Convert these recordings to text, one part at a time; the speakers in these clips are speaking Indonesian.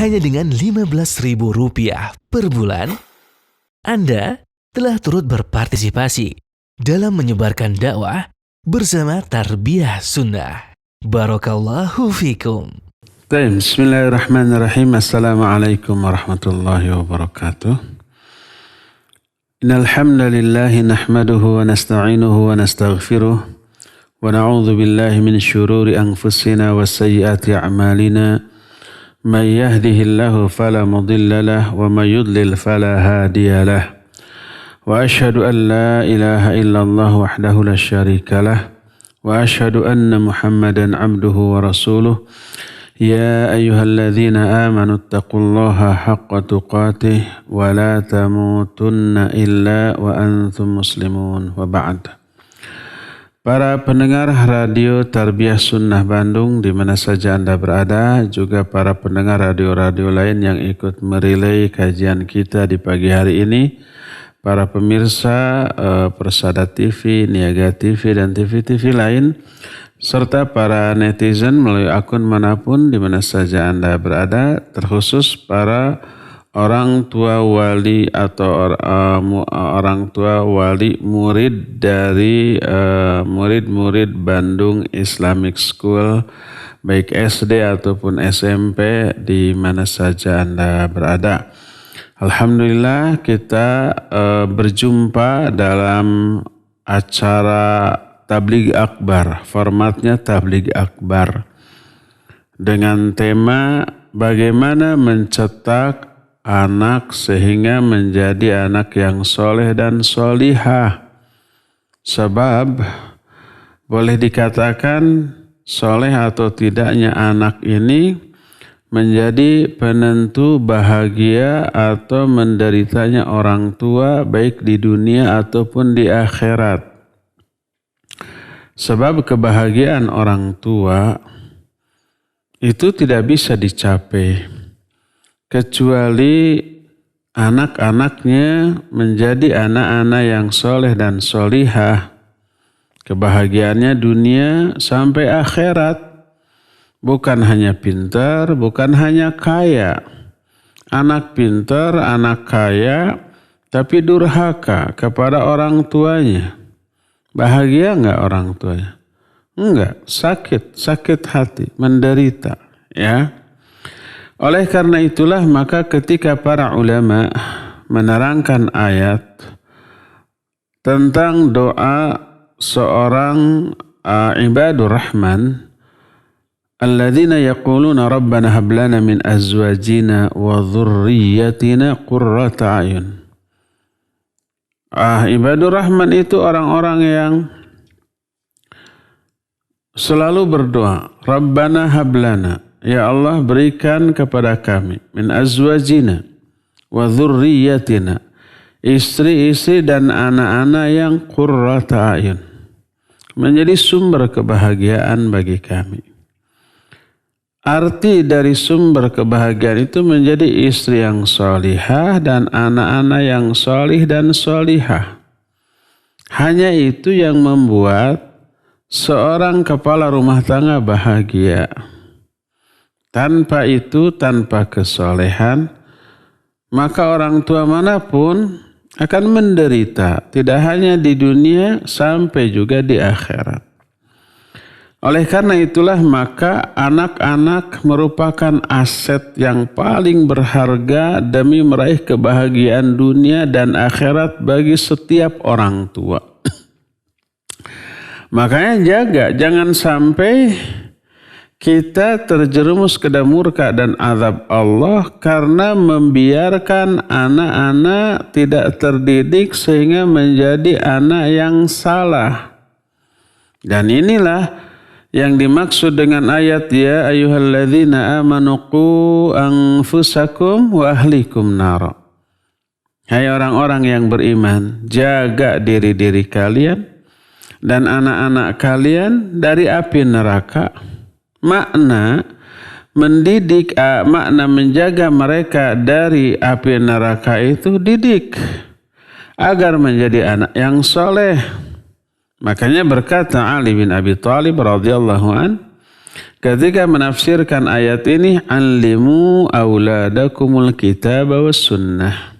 hanya dengan Rp15.000 per bulan, Anda telah turut berpartisipasi dalam menyebarkan dakwah bersama Tarbiyah Sunnah. Barakallahu fikum. Bismillahirrahmanirrahim. Assalamualaikum warahmatullahi wabarakatuh. Innal hamdalillah nahmaduhu wa nasta'inuhu wa nastaghfiruh wa na'udzu billahi min syururi anfusina wa sayyiati a'malina. Man yahdihillahu fala mudilla lahu wa may yudlil fala hadiya lahu. Wa asyhadu an la ilaha illallah wahdahu la syarika lahu wa asyhadu anna Muhammadan abduhu wa rasuluh. Ya ayyuhalladzina amanu taqullaha haqqa tuqatih wa la tamutunna illa wa antum muslimun wa ba'd. Para pendengar radio Tarbiyah Sunnah Bandung di mana saja Anda berada, juga para pendengar radio-radio lain yang ikut merelay kajian kita di pagi hari ini, para pemirsa Persada TV, Niaga TV dan TV-TV lain, serta para netizen melalui akun manapun di mana saja Anda berada, terkhusus para orang tua wali atau orang tua wali murid dari murid-murid Bandung Islamic School, baik SD ataupun SMP di mana saja Anda berada. Alhamdulillah kita berjumpa dalam acara Tabligh Akbar, formatnya Tabligh Akbar, dengan tema bagaimana mencetak anak sehingga menjadi anak yang soleh dan solihah. Sebab boleh dikatakan soleh atau tidaknya anak ini menjadi penentu bahagia atau menderitanya orang tua baik di dunia ataupun di akhirat. Sebab kebahagiaan orang tua itu tidak bisa dicapai kecuali anak-anaknya menjadi anak-anak yang soleh dan solihah. Kebahagiaannya dunia sampai akhirat. Bukan hanya pintar, bukan hanya kaya. Anak pintar, anak kaya, tapi durhaka kepada orang tuanya. Bahagia enggak orang tuanya? Enggak, sakit hati, menderita, ya. Oleh karena itulah maka ketika para ulama menerangkan ayat tentang doa seorang ibadur rahman, alladzina yaquluna rabbana hab lana min azwajina wa dhurriyyatina qurrata a'yun. Ibadur rahman itu orang-orang yang selalu berdoa, Rabbana hab lana, ya Allah berikan kepada kami, min azwajina wa dhurriyyatina, istri-istri dan anak-anak yang qurrata a'yun, menjadi sumber kebahagiaan bagi kami. Arti dari sumber kebahagiaan itu menjadi istri yang solihah dan anak-anak yang solih dan solihah. Hanya itu yang membuat seorang kepala rumah tangga bahagia. Tanpa itu, tanpa kesolehan, maka orang tua manapun akan menderita. Tidak hanya di dunia, sampai juga di akhirat. Oleh karena itulah maka anak-anak merupakan aset yang paling berharga demi meraih kebahagiaan dunia dan akhirat bagi setiap orang tua. Makanya jaga, jangan sampai kita terjerumus ke dalam murka dan azab Allah karena membiarkan anak-anak tidak terdidik sehingga menjadi anak yang salah. Dan inilah yang dimaksud dengan ayat ya ayyuhalladzina amanu qu anfusakum wa ahlikum nar. Hai orang-orang yang beriman, jaga diri-diri kalian dan anak-anak kalian dari api neraka. Makna mendidik, makna menjaga mereka dari api neraka itu didik agar menjadi anak yang soleh. Makanya berkata Ali bin Abi Thalib radhiyallahu an, ketika menafsirkan ayat ini, "Allimu auladakumul kitaba was sunnah."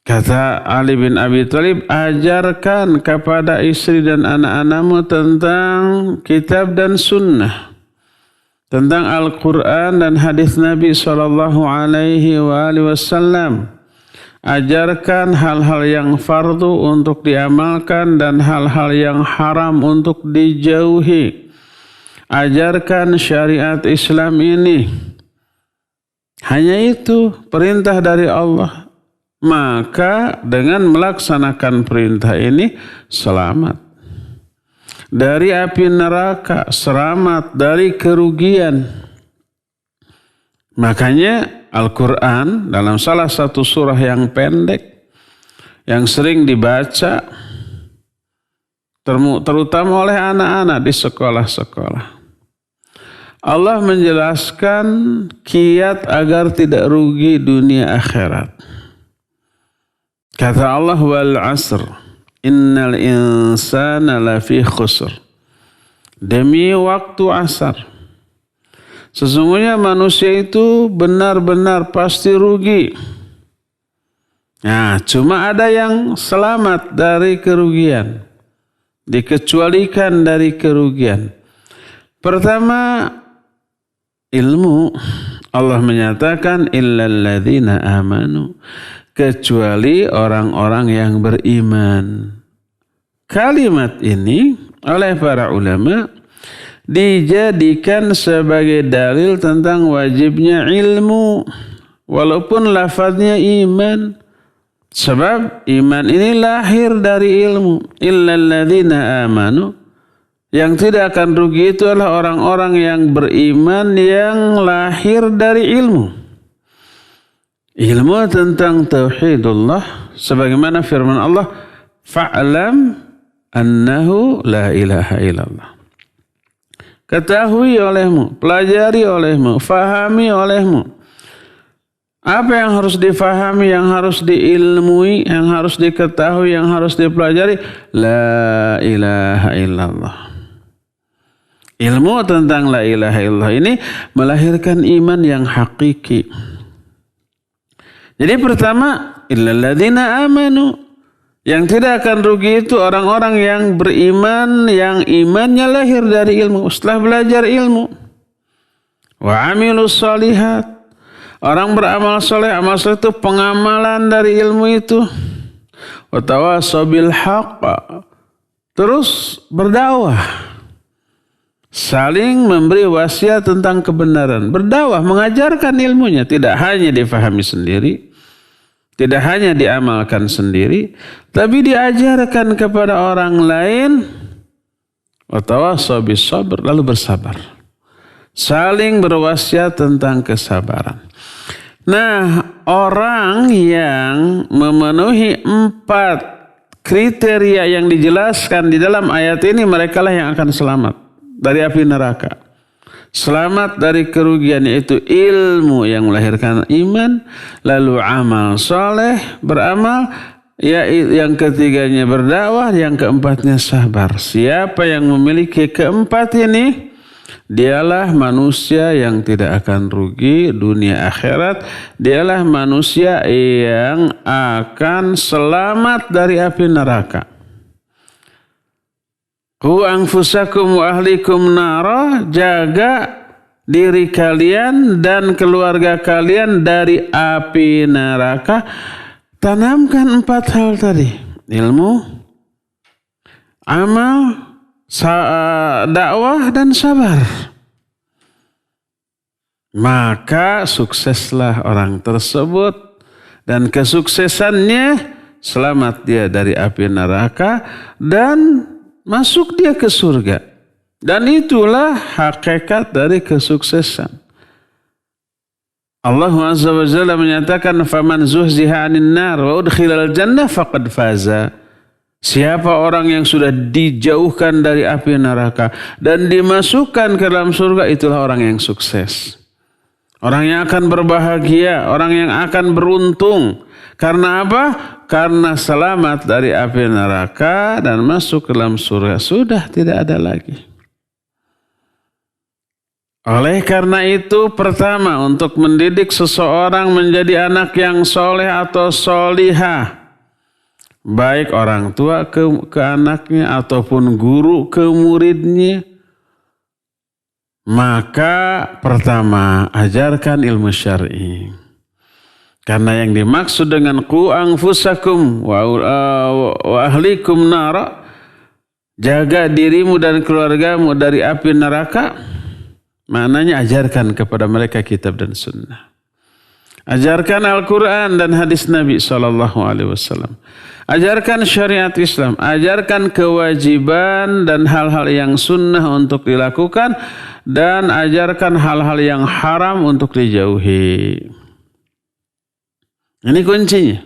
Kata Ali bin Abi Thalib, ajarkan kepada istri dan anak-anakmu tentang kitab dan sunnah, tentang Al-Quran dan hadis Nabi SAW. Ajarkan hal-hal yang fardu untuk diamalkan dan hal-hal yang haram untuk dijauhi. Ajarkan syariat Islam ini. Hanya itu perintah dari Allah. Maka dengan melaksanakan perintah ini selamat dari api neraka, selamat dari kerugian. Makanya Al-Quran dalam salah satu surah yang pendek yang sering dibaca terutama oleh anak-anak di sekolah-sekolah, Allah menjelaskan kiat agar tidak rugi dunia akhirat. Kata Allah, wal asr innal insana lafi khusr. Demi waktu asar, sesungguhnya manusia itu benar-benar pasti rugi. Nah, cuma ada yang selamat dari kerugian, dikecualikan dari kerugian. Pertama, ilmu. Allah menyatakan illal ladzina amanu, kecuali orang-orang yang beriman. Kalimat ini oleh para ulama dijadikan sebagai dalil tentang wajibnya ilmu, walaupun lafadznya iman. Sebab iman ini lahir dari ilmu. Illal ladzina amanu, yang tidak akan rugi itu adalah orang-orang yang beriman yang lahir dari ilmu. Ilmu tentang tauhidullah, sebagaimana firman Allah, fa'lam annahu la ilaha illallah. Ketahui olehmu, pelajari olehmu, fahami olehmu. Apa yang harus difahami, yang harus diilmui, yang harus diketahui, yang harus dipelajari? La ilaha illallah. Ilmu tentang la ilaha illallah ini melahirkan iman yang hakiki. Jadi pertama, illal ladzina amanu, yang tidak akan rugi itu orang-orang yang beriman, yang imannya lahir dari ilmu, setelah belajar ilmu. Wa amilus shalihat, orang beramal soleh, amal soleh itu pengamalan dari ilmu itu. Wa tawasaw bil haqq, terus berdakwah, saling memberi wasiat tentang kebenaran, berdakwah, mengajarkan ilmunya, tidak hanya difahami sendiri, tidak hanya diamalkan sendiri, tapi diajarkan kepada orang lain. Wa tawasaw bis sabr, lalu bersabar, saling berwasiat tentang kesabaran. Nah, orang yang memenuhi 4 kriteria yang dijelaskan di dalam ayat ini, merekalah yang akan selamat dari api neraka. Selamat dari kerugian, yaitu ilmu yang melahirkan iman, lalu amal soleh, beramal, ya, yang ketiganya berdakwah, yang keempatnya sabar. Siapa yang memiliki keempat ini, dialah manusia yang tidak akan rugi dunia akhirat. Dialah manusia yang akan selamat dari api neraka. Qu anfusakum wa ahlikum nara, jaga diri kalian dan keluarga kalian dari api neraka. Tanamkan 4 hal tadi: ilmu, amal, dakwah, dan sabar. Maka sukseslah orang tersebut, dan kesuksesannya selamat dia dari api neraka dan masuk dia ke surga. Dan itulah hakikat dari kesuksesan. Allah Azza wa Jalla menyatakan, faman zuhziha 'anil nar wa udkhilal jannah faqad faza. Siapa orang yang sudah dijauhkan dari api neraka dan dimasukkan ke dalam surga, itulah orang yang sukses. Orang yang akan berbahagia, orang yang akan beruntung. Karena apa? Karena selamat dari api neraka dan masuk ke dalam surga. Sudah tidak ada lagi. Oleh karena itu, pertama, untuk mendidik seseorang menjadi anak yang soleh atau solihah, baik orang tua ke anaknya ataupun guru ke muridnya, maka pertama, ajarkan ilmu syar'i. Karena yang dimaksud dengan qu anfusakum wa ahlikum nara, jaga dirimu dan keluargamu dari api neraka, maknanya ajarkan kepada mereka kitab dan sunnah. Ajarkan Al-Quran dan hadis Nabi SAW. Ajarkan syariat Islam. Ajarkan kewajiban dan hal-hal yang sunnah untuk dilakukan. Dan ajarkan hal-hal yang haram untuk dijauhi. Ini kuncinya.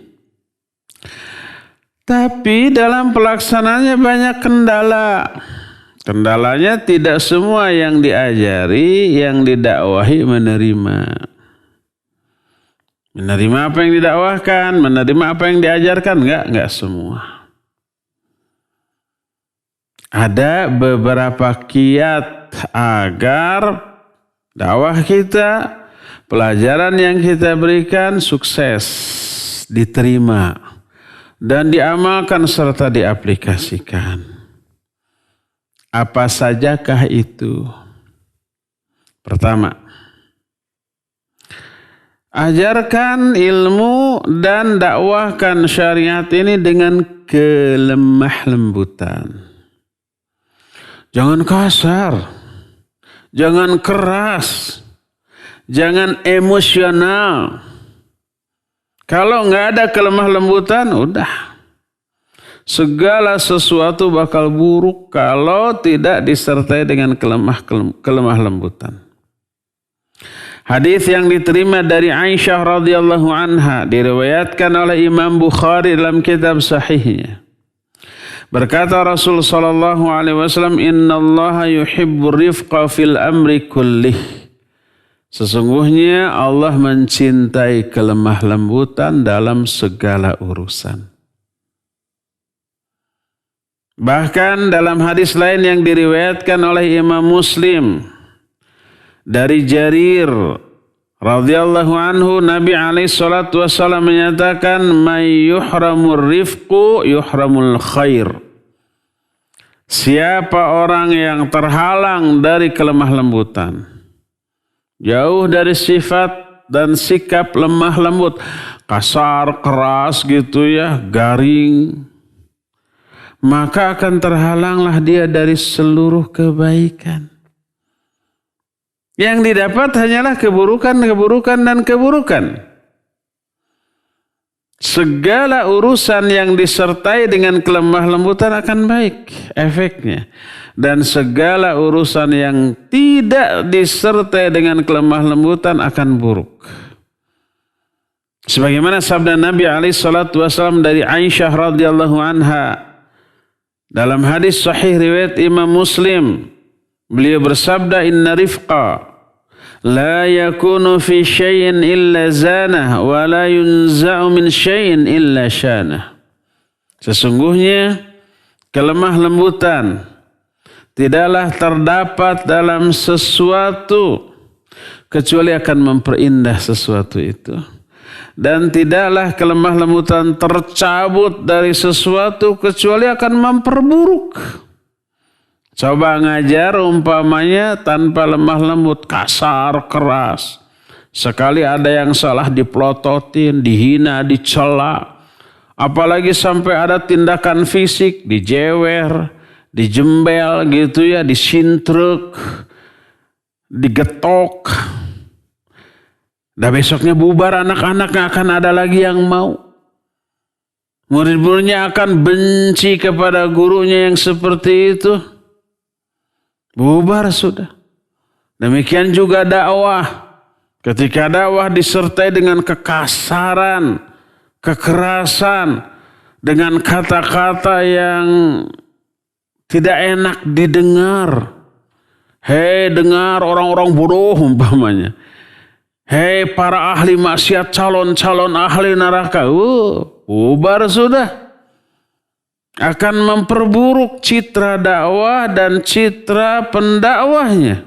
Tapi dalam pelaksanaannya banyak kendala. Kendalanya tidak semua yang diajari, yang didakwahi menerima. Menerima apa yang didakwahkan, menerima apa yang diajarkan, enggak semua. Ada beberapa kiat agar dakwah kita, pelajaran yang kita berikan sukses, diterima, dan diamalkan serta diaplikasikan. Apa sajakah itu? Pertama, ajarkan ilmu dan dakwahkan syariat ini dengan kelemah lembutan. Jangan kasar, jangan keras, jangan emosional. Kalau nggak ada kelemah lembutan, udah. Segala sesuatu bakal buruk kalau tidak disertai dengan kelemah lembutan. Hadis yang diterima dari Aisyah radhiyallahu anha diriwayatkan oleh Imam Bukhari dalam kitab sahihnya. Berkata Rasul sallallahu alaihi wasallam, "Innallaha yuhibbur rifqa fil amri kullih." Sesungguhnya Allah mencintai kelemah lembutan dalam segala urusan. Bahkan dalam hadis lain yang diriwayatkan oleh Imam Muslim dari Jarir radhiyallahu anhu, Nabi alaihi salatu wasallam menyatakan, "May yuhramur rifqu yuhramul khair." Siapa orang yang terhalang dari kelemah lembutan, jauh dari sifat dan sikap lemah lembut, kasar, keras gitu ya, garing, maka akan terhalanglah dia dari seluruh kebaikan. Yang didapat hanyalah keburukan, keburukan, dan keburukan. Segala urusan yang disertai dengan kelemah lembutan akan baik efeknya. Dan segala urusan yang tidak disertai dengan kelemah lembutan akan buruk. Sebagaimana sabda Nabi SAW dari Aisyah radhiyallahu anha dalam hadis sahih riwayat Imam Muslim, beliau bersabda, "Inna rifqa la yakunu fi syai'in illa zanah wa la yunza'u min syai'in illa syanah." Sesungguhnya kelemah lembutan tidaklah terdapat dalam sesuatu kecuali akan memperindah sesuatu itu. Dan tidaklah kelemah lembutan tercabut dari sesuatu kecuali akan memperburuk. Coba ngajar umpamanya tanpa lemah lembut, kasar, keras. Sekali ada yang salah dipelototin, dihina, dicela. Apalagi sampai ada tindakan fisik, dijewer, dijembel gitu ya, disintruk, digetok. Dan besoknya bubar, anak-anak gak akan ada lagi yang mau. Murid-muridnya akan benci kepada gurunya yang seperti itu. Bubar sudah. Demikian juga dakwah. Ketika dakwah disertai dengan kekasaran, kekerasan, dengan kata-kata yang tidak enak didengar. Hei, dengar orang-orang bodoh umpamanya. Hei para ahli maksiat, calon-calon ahli neraka. Bubar sudah. Akan memperburuk citra dakwah dan citra pendakwahnya.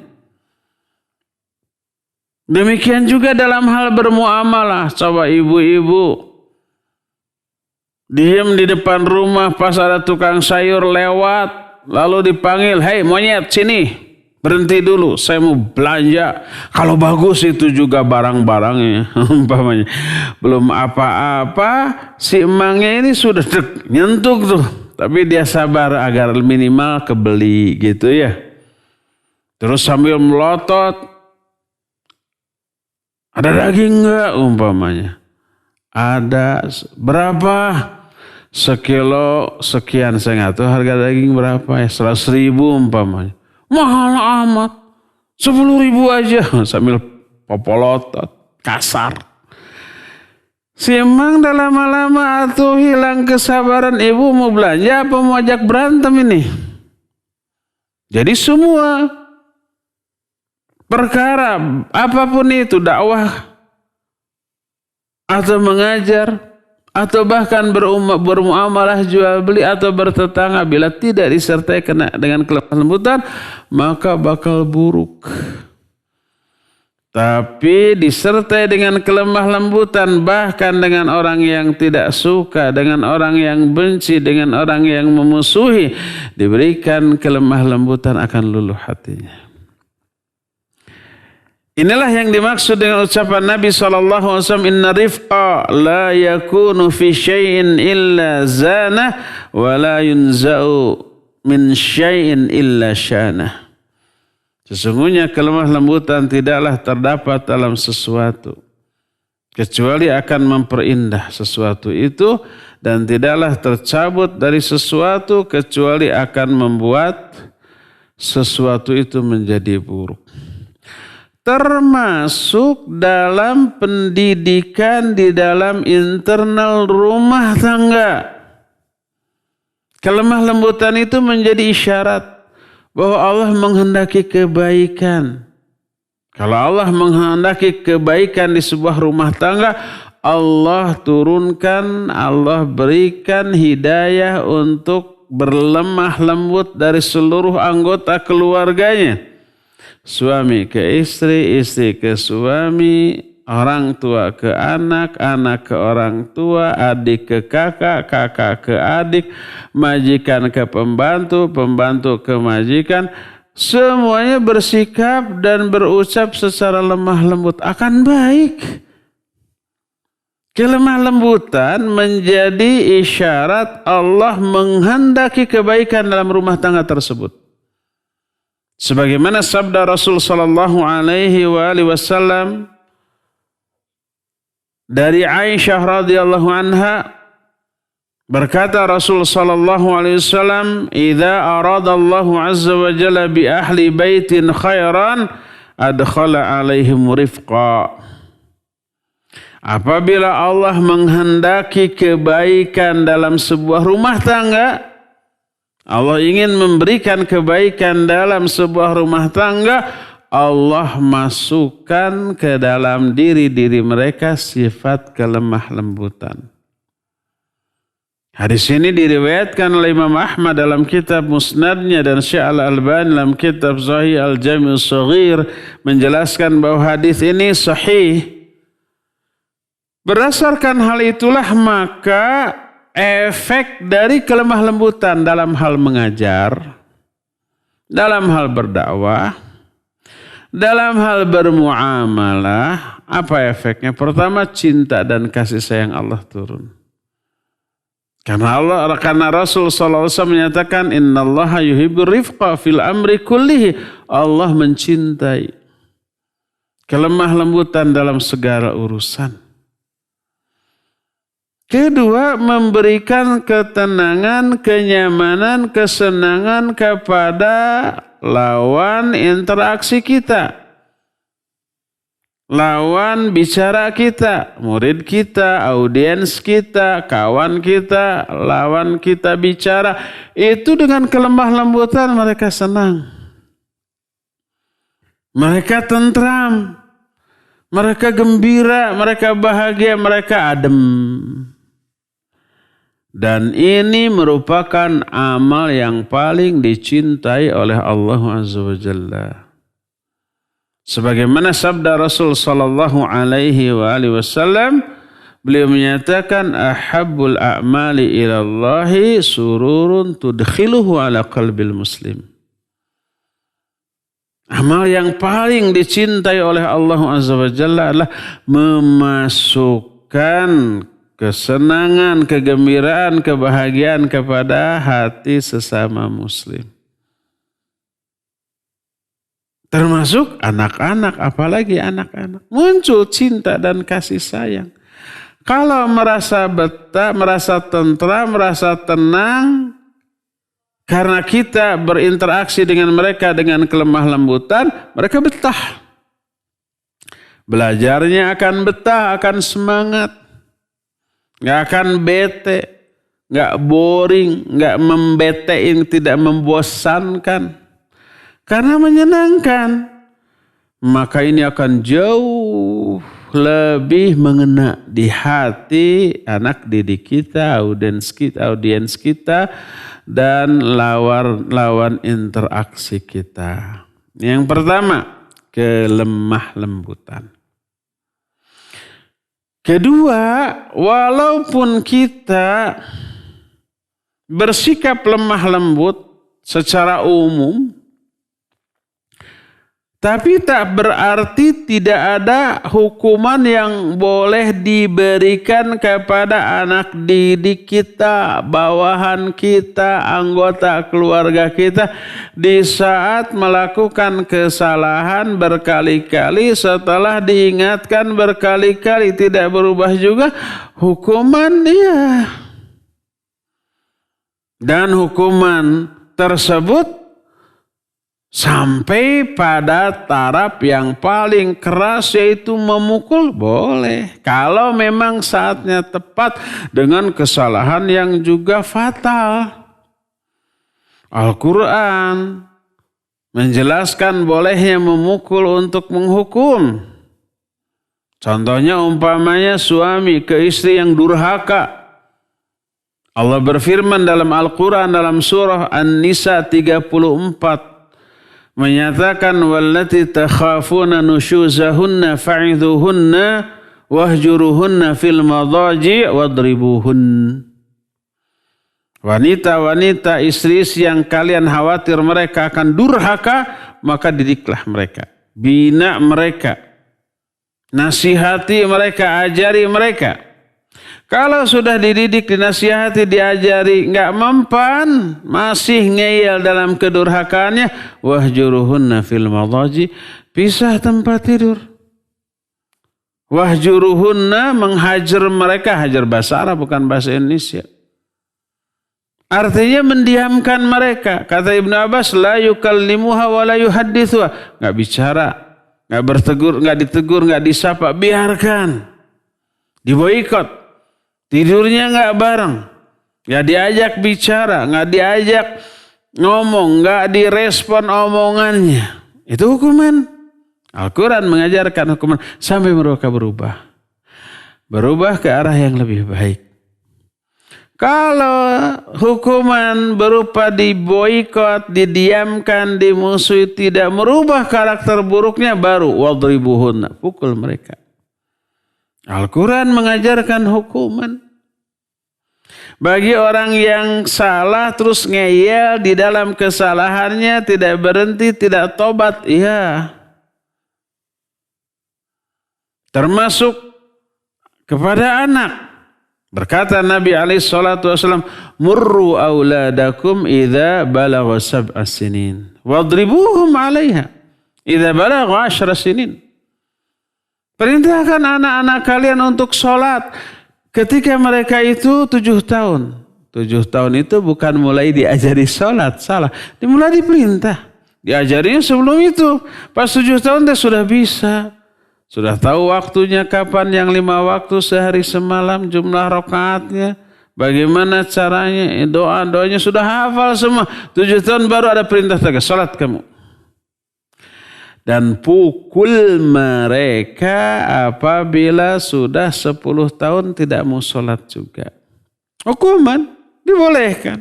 Demikian juga dalam hal bermuamalah. Coba ibu-ibu diam di depan rumah pas ada tukang sayur lewat, lalu dipanggil, "Hei monyet, sini, berhenti dulu, saya mau belanja." Kalau bagus itu juga barang-barangnya, umpamanya belum apa-apa, si emangnya ini sudah nyentuk tuh, tapi dia sabar agar minimal kebeli gitu ya. Terus sambil melotot, "Ada daging enggak?" umpamanya. "Ada." "Berapa?" "Sekilo sekian." "Saya nggak tahu harga daging berapa ya." 100.000 umpamanya. "Mahal amat." 10.000 aja. Sambil popolotot, kasar. Si emang dah lama-lama atuh hilang kesabaran, ibu mau belanja apa mau ajak berantem ini? Jadi semua perkara apapun itu, dakwah atau mengajar atau bahkan bermuamalah jual beli atau bertetangga, bila tidak disertai dengan kelemah lembutan maka bakal buruk. Tapi disertai dengan kelemah lembutan, bahkan dengan orang yang tidak suka, dengan orang yang benci, dengan orang yang memusuhi, diberikan kelemah lembutan, akan luluh hatinya. Inilah yang dimaksud dengan ucapan Nabi SAW, "Inna rifqa la yakunu fi syai'in illa zana wa la yunza'u min syai'in illa syana." Sesungguhnya kelemah lembutan tidaklah terdapat dalam sesuatu kecuali akan memperindah sesuatu itu, dan tidaklah tercabut dari sesuatu kecuali akan membuat sesuatu itu menjadi buruk. Termasuk dalam pendidikan di dalam internal rumah tangga. Kelemah lembutan itu menjadi isyarat bahwa Allah menghendaki kebaikan. Kalau Allah menghendaki kebaikan di sebuah rumah tangga, Allah turunkan, Allah berikan hidayah untuk berlemah lembut dari seluruh anggota keluarganya. Suami ke istri, istri ke suami, orang tua ke anak, anak ke orang tua, adik ke kakak, kakak ke adik, majikan ke pembantu, pembantu ke majikan. Semuanya bersikap dan berucap secara lemah lembut, akan baik. Kelemah lembutan menjadi isyarat Allah menghendaki kebaikan dalam rumah tangga tersebut. Sebagaimana sabda Rasul sallallahu alaihi wasallam dari Aisyah radhiyallahu anha, berkata Rasul sallallahu alaihi wasallam, "Idza aradallahu azza wa jalla bi ahli baitin khairan adkhala alaihim rifqa." Apabila Allah menghendaki kebaikan dalam sebuah rumah tangga, Allah ingin memberikan kebaikan dalam sebuah rumah tangga, Allah masukkan ke dalam diri-diri mereka sifat kelemah lembutan. Hadis ini diriwayatkan oleh Imam Ahmad dalam kitab Musnadnya dan Syekh Al-Albani dalam kitab Sahih Al-Jami' As-Shaghir menjelaskan bahwa hadis ini sahih. Berdasarkan hal itulah maka efek dari kelemah lembutan dalam hal mengajar, dalam hal berdakwah, dalam hal bermuamalah, apa efeknya? Pertama, cinta dan kasih sayang Allah turun. Karena Rasul SAW menyatakan, "Innallaha yuhibbur rifqa fil amri kullihi." Allah mencintai kelemah lembutan dalam segala urusan. Kedua, memberikan ketenangan, kenyamanan, kesenangan kepada lawan interaksi kita. Lawan bicara kita, murid kita, audiens kita, kawan kita, lawan kita bicara. Itu dengan kelemah lembutan mereka senang. Mereka tentram. Mereka gembira, mereka bahagia, mereka adem. Dan ini merupakan amal yang paling dicintai oleh Allah Azza wa Jalla. Sebagaimana sabda Rasul sallallahu alaihi wasallam, beliau menyatakan ahabbul a'mali ilallahi sururun tudkhiluhu ala qalbil muslim. Amal yang paling dicintai oleh Allah Azza wa Jalla adalah memasukkan kesenangan, kegembiraan, kebahagiaan kepada hati sesama muslim. Termasuk anak-anak, apalagi anak-anak. Muncul cinta dan kasih sayang. Kalau merasa betah, merasa tentram, merasa tenang, karena kita berinteraksi dengan mereka dengan kelemah lembutan, mereka betah. Belajarnya akan betah, akan semangat. Gak akan bete, gak boring, gak membetein, tidak membosankan. Karena menyenangkan. Maka ini akan jauh lebih mengena di hati anak didik kita, audiens kita, dan lawan interaksi kita. Yang pertama, kelemah lembutan. Kedua, walaupun kita bersikap lemah lembut secara umum, tapi tak berarti tidak ada hukuman yang boleh diberikan kepada anak didik kita, bawahan kita, anggota keluarga kita di saat melakukan kesalahan berkali-kali, setelah diingatkan berkali-kali tidak berubah juga, hukuman dia. Dan hukuman tersebut sampai pada taraf yang paling keras, yaitu memukul, boleh. Kalau memang saatnya tepat dengan kesalahan yang juga fatal. Al-Quran menjelaskan bolehnya memukul untuk menghukum. Contohnya umpamanya suami ke istri yang durhaka. Allah berfirman dalam Al-Quran dalam surah An-Nisa 34. Menyatakan wallati takhafuna nusyuzahunna fa'idhuhunna wahjuruhunna fil madaji wadribuhun. Wanita-wanita istri-istri yang kalian khawatir mereka akan durhaka, maka didiklah mereka, bina mereka, nasihati mereka, ajari mereka. Kalau sudah dididik, dinasihati, diajari, nggak mempan, masih ngeyel dalam kedurhakaannya, wahjuruhunna fil madaji, pisah tempat tidur. Wahjuruhunna, menghajar mereka, hajar bahasa Arab bukan bahasa Indonesia. Artinya mendiamkan mereka. Kata Ibnu Abbas, la yukallimuha wa la yuhaddithuha, nggak bicara, nggak bertegur, nggak ditegur, nggak disapa, biarkan, diboikot. Tidurnya nggak bareng, nggak diajak bicara, nggak diajak ngomong, nggak direspon omongannya. Itu hukuman. Al-Quran mengajarkan hukuman sampai mereka berubah ke arah yang lebih baik. Kalau hukuman berupa diboikot, didiamkan, dimusuhi, tidak merubah karakter buruknya, baru wadribuhunna, pukul mereka. Al-Quran mengajarkan hukuman. Bagi orang yang salah terus ngeyel di dalam kesalahannya, tidak berhenti, tidak tobat, iya. Termasuk kepada anak. Berkata Nabi SAW, murru auladakum idza balagha sab'a sinin wadribuhum 'alaiha idza balagha 10 sinin. Perintahkan anak-anak kalian untuk sholat ketika mereka itu 7 tahun. 7 tahun itu bukan mulai diajari sholat, salah. Dimulai diperintah. Diajarinya sebelum itu. Pas 7 tahun dia sudah bisa. Sudah tahu waktunya kapan, yang 5 waktu sehari semalam, jumlah rakaatnya, bagaimana caranya, doa-doanya sudah hafal semua. 7 tahun baru ada perintah tegas, sholat kamu. Dan pukul mereka apabila sudah 10 tahun tidak mau sholat juga. Hukuman dibolehkan.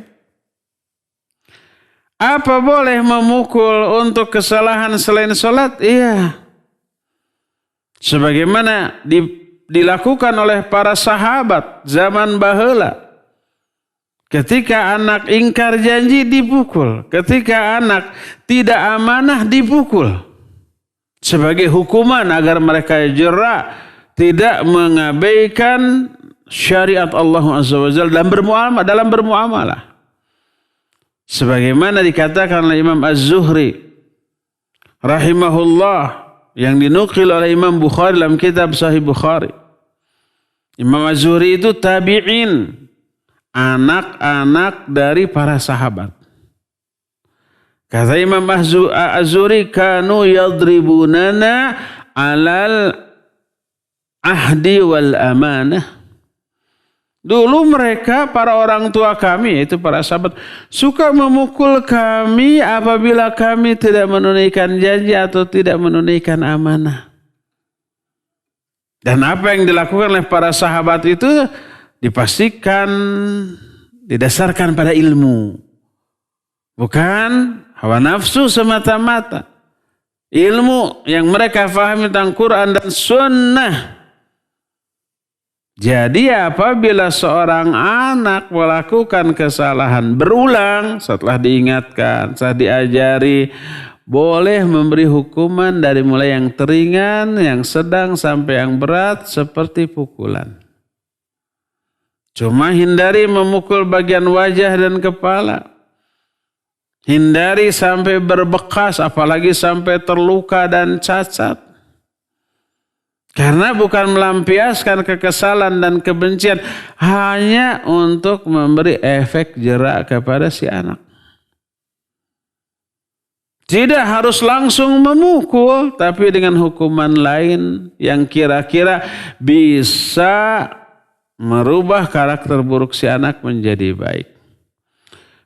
Apa boleh memukul untuk kesalahan selain sholat? Iya. Sebagaimana dilakukan oleh para sahabat zaman baheula. Ketika anak ingkar janji dipukul. Ketika anak tidak amanah dipukul. Sebagai hukuman agar mereka jera, tidak mengabaikan syariat Allah Azza wa Jalla dalam bermuamalah. Sebagaimana dikatakan oleh Imam Az-Zuhri rahimahullah yang dinukil oleh Imam Bukhari dalam kitab Sahih Bukhari. Imam Az-Zuhri itu tabi'in, anak-anak dari para sahabat. Kata Imam Az-Zuhri, kanu yadribunana alal ahdi wal amanah. Dulu mereka, para orang tua kami, itu para sahabat, suka memukul kami apabila kami tidak menunaikan janji atau tidak menunaikan amanah. Dan apa yang dilakukan oleh para sahabat itu dipastikan didasarkan pada ilmu. Bukan hawa nafsu semata-mata. Ilmu yang mereka fahami tentang Quran dan Sunnah. Jadi apabila seorang anak melakukan kesalahan berulang setelah diingatkan, setelah diajari, boleh memberi hukuman dari mulai yang ringan, yang sedang sampai yang berat seperti pukulan. Cuma hindari memukul bagian wajah dan kepala. Hindari sampai berbekas, apalagi sampai terluka dan cacat. Karena bukan melampiaskan kekesalan dan kebencian, hanya untuk memberi efek jera kepada si anak. Tidak harus langsung memukul, tapi dengan hukuman lain yang kira-kira bisa merubah karakter buruk si anak menjadi baik.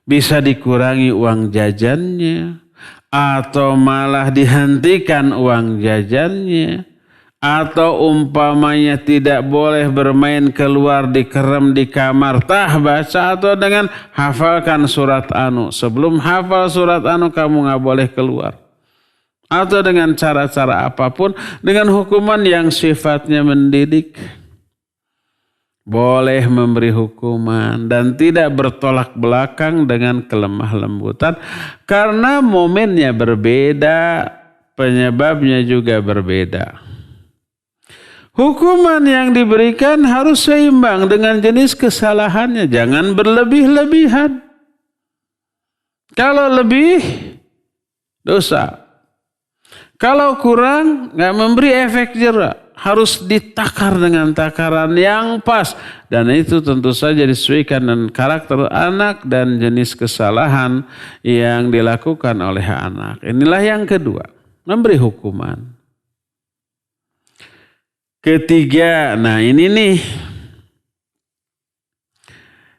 Bisa dikurangi uang jajannya, atau malah dihentikan uang jajannya, atau umpamanya tidak boleh bermain keluar dikerem di kamar, baca, atau dengan hafalkan surat anu. Sebelum hafal surat anu kamu gak boleh keluar. Atau dengan cara-cara apapun, dengan hukuman yang sifatnya mendidik. Boleh memberi hukuman dan tidak bertolak belakang dengan kelemah lembutan. Karena momennya berbeda, penyebabnya juga berbeda. Hukuman yang diberikan harus seimbang dengan jenis kesalahannya. Jangan berlebih-lebihan. Kalau lebih, dosa. Kalau kurang, gak memberi efek jera. Harus ditakar dengan takaran yang pas. Dan itu tentu saja disesuaikan dengan karakter anak dan jenis kesalahan yang dilakukan oleh anak. Inilah yang kedua, memberi hukuman. Ketiga, nah ini nih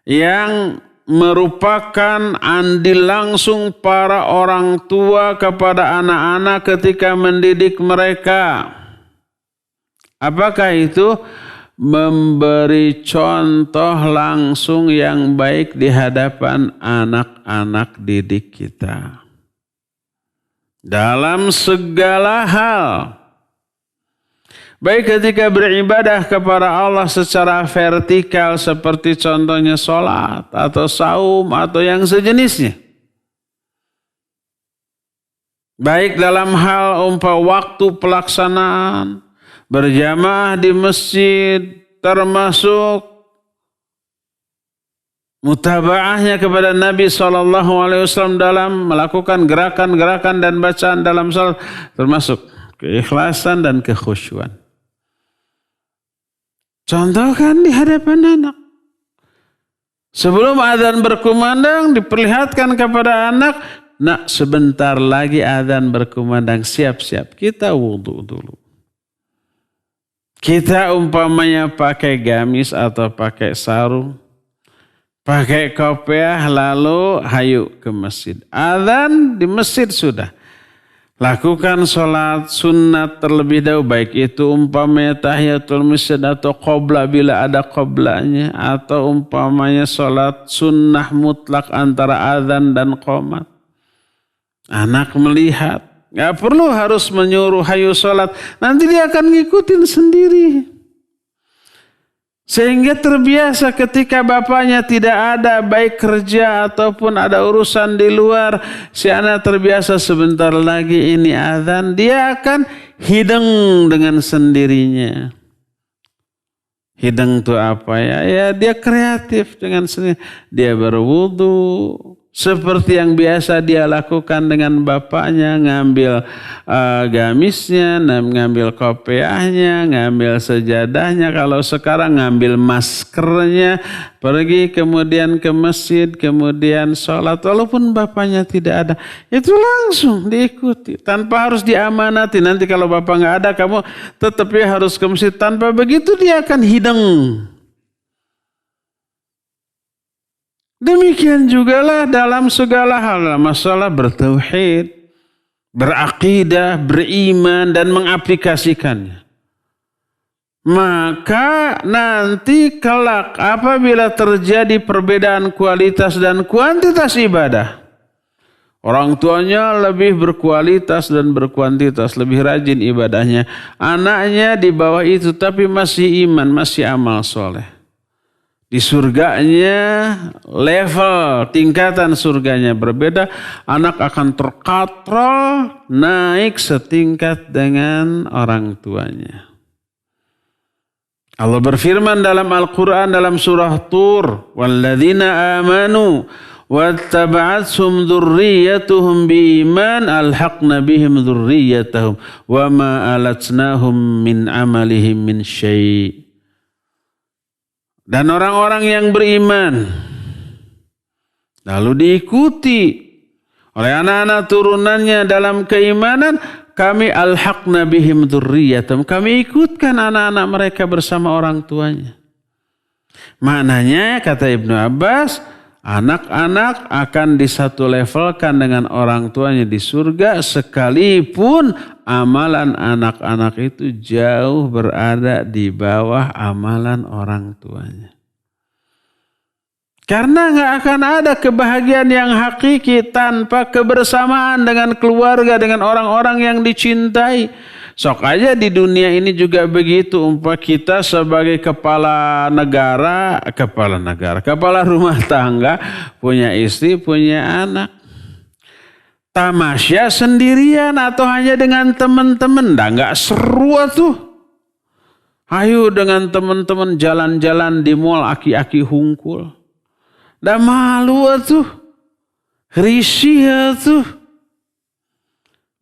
yang merupakan andil langsung para orang tua kepada anak-anak ketika mendidik mereka. Apakah itu? Memberi contoh langsung yang baik di hadapan anak-anak didik kita. Dalam segala hal. Baik ketika beribadah kepada Allah secara vertikal seperti contohnya sholat atau saum atau yang sejenisnya. Baik dalam hal waktu pelaksanaan, berjamaah di masjid, termasuk mutabaahnya kepada Nabi SAW dalam melakukan gerakan-gerakan dan bacaan dalam salat, termasuk keikhlasan dan kekhusyuan. Contohkan di hadapan anak. Sebelum azan berkumandang diperlihatkan kepada anak, nak sebentar lagi azan berkumandang, siap-siap. Kita wudu dulu. Kita umpamanya pakai gamis atau pakai sarung, pakai kopiah, lalu hayu ke masjid. Azan di masjid sudah. Lakukan sholat sunat terlebih dahulu, baik itu umpamanya tahiyatul masjid atau qobla bila ada qoblanya, atau umpamanya sholat sunnah mutlak antara azan dan qomat. Anak melihat Nggak perlu harus menyuruh hayu sholat. Nanti dia akan ngikutin sendiri. Sehingga terbiasa ketika bapaknya tidak ada, baik kerja ataupun ada urusan di luar, si anak terbiasa sebentar lagi ini azan, dia akan hidang dengan sendirinya. Hidang itu apa ya? Ya dia kreatif dengan sendiri. Dia berwudu seperti yang biasa dia lakukan dengan bapaknya, ngambil gamisnya, ngambil kopiahnya, ngambil sejadahnya. Kalau sekarang ngambil maskernya, pergi kemudian ke masjid, kemudian sholat. Walaupun bapaknya tidak ada, itu langsung diikuti tanpa harus diamanati. Nanti kalau bapak nggak ada, kamu tetap ya harus ke masjid. Tanpa begitu dia akan hidang. Demikian jugalah dalam segala hal, masalah bertauhid, berakidah, beriman dan mengaplikasikannya. Maka nanti kelak apabila terjadi perbedaan kualitas dan kuantitas ibadah, orang tuanya lebih berkualitas dan berkuantitas, lebih rajin ibadahnya. Anaknya di bawah itu tapi masih iman, masih amal soleh. Di surganya level tingkatan surganya berbeda, anak akan terkatrol naik setingkat dengan orang tuanya. Allah berfirman dalam Al-Quran dalam surah Tur, walladzina amanu wattaba'athum dzurriyyatuhum biiman alhaqna bihim dzurriyyatahum wama alatnahum min amalihim min syai'. Dan orang-orang yang beriman lalu diikuti oleh anak-anak turunannya dalam keimanan, kami alhaqna bihim dzurriyyatahum, kami ikutkan anak-anak mereka bersama orang tuanya. Maknanya kata Ibnu Abbas, anak-anak akan disatu levelkan dengan orang tuanya di surga sekalipun amalan anak-anak itu jauh berada di bawah amalan orang tuanya. Karena nggak akan ada kebahagiaan yang hakiki tanpa kebersamaan dengan keluarga, dengan orang-orang yang dicintai. Sok aja di dunia ini juga begitu. Umpama kita sebagai kepala rumah tangga, punya istri, punya anak. Tamasya sendirian atau hanya dengan teman-teman, nggak seru tuh. Ayo dengan teman-teman jalan-jalan di mall, aki-aki hungkul. Dah malu tuh, risih tuh.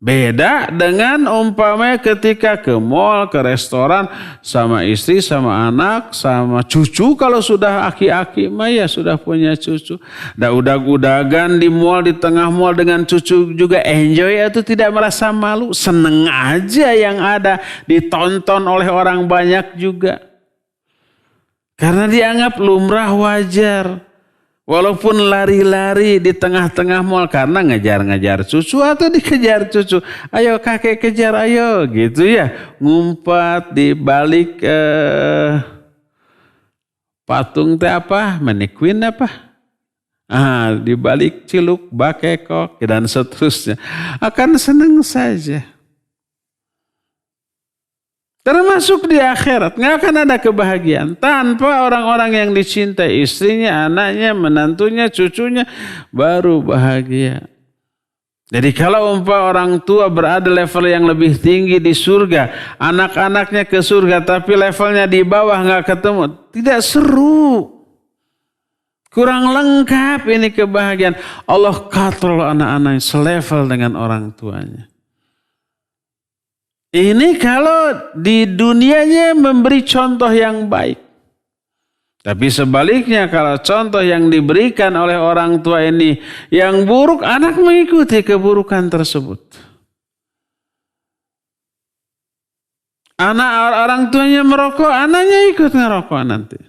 Beda dengan umpamanya ketika ke mall, ke restoran sama istri, sama anak, sama cucu. Kalau sudah aki-aki mah ya sudah punya cucu. Dah udag-udagan di mall, di tengah mall dengan cucu juga enjoy atau tidak merasa malu. Seneng aja yang ada, ditonton oleh orang banyak juga. Karena dianggap lumrah, wajar. Walaupun lari-lari di tengah-tengah mall karena ngejar-ngejar cucu atau dikejar cucu. Ayo kakek kejar, ayo gitu ya. Ngumpat di balik patung teh apa? Mannequin apa? Di balik ciluk, bakekok dan seterusnya. Akan senang saja. Termasuk di akhirat, nggak akan ada kebahagiaan tanpa orang-orang yang dicintai, istrinya, anaknya, menantunya, cucunya, baru bahagia. Jadi kalau orang tua berada level yang lebih tinggi di surga, anak-anaknya ke surga tapi levelnya di bawah nggak ketemu, tidak seru. Kurang lengkap ini kebahagiaan. Allah katrol anak-anaknya selevel dengan orang tuanya. Ini kalau di dunianya memberi contoh yang baik. Tapi sebaliknya kalau contoh yang diberikan oleh orang tua ini yang buruk, anak mengikuti keburukan tersebut. Orang tuanya merokok, anaknya ikut ngerokok nanti.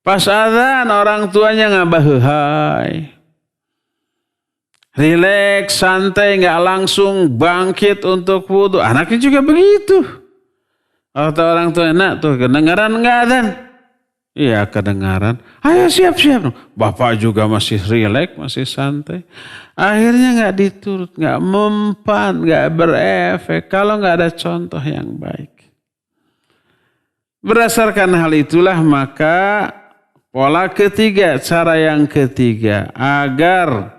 Pas azan orang tuanya ngabaheuhai. Rileks, santai, nggak langsung bangkit untuk wudu. Anaknya juga begitu. Atau orang tua, nak tuh kedengaran nggak adzan? Iya kedengaran. Ayo siap-siap. Bapak juga masih rileks, masih santai. Akhirnya nggak diturut, nggak mempan, nggak berefek. Kalau nggak ada contoh yang baik. Berdasarkan hal itulah maka pola ketiga, cara yang ketiga agar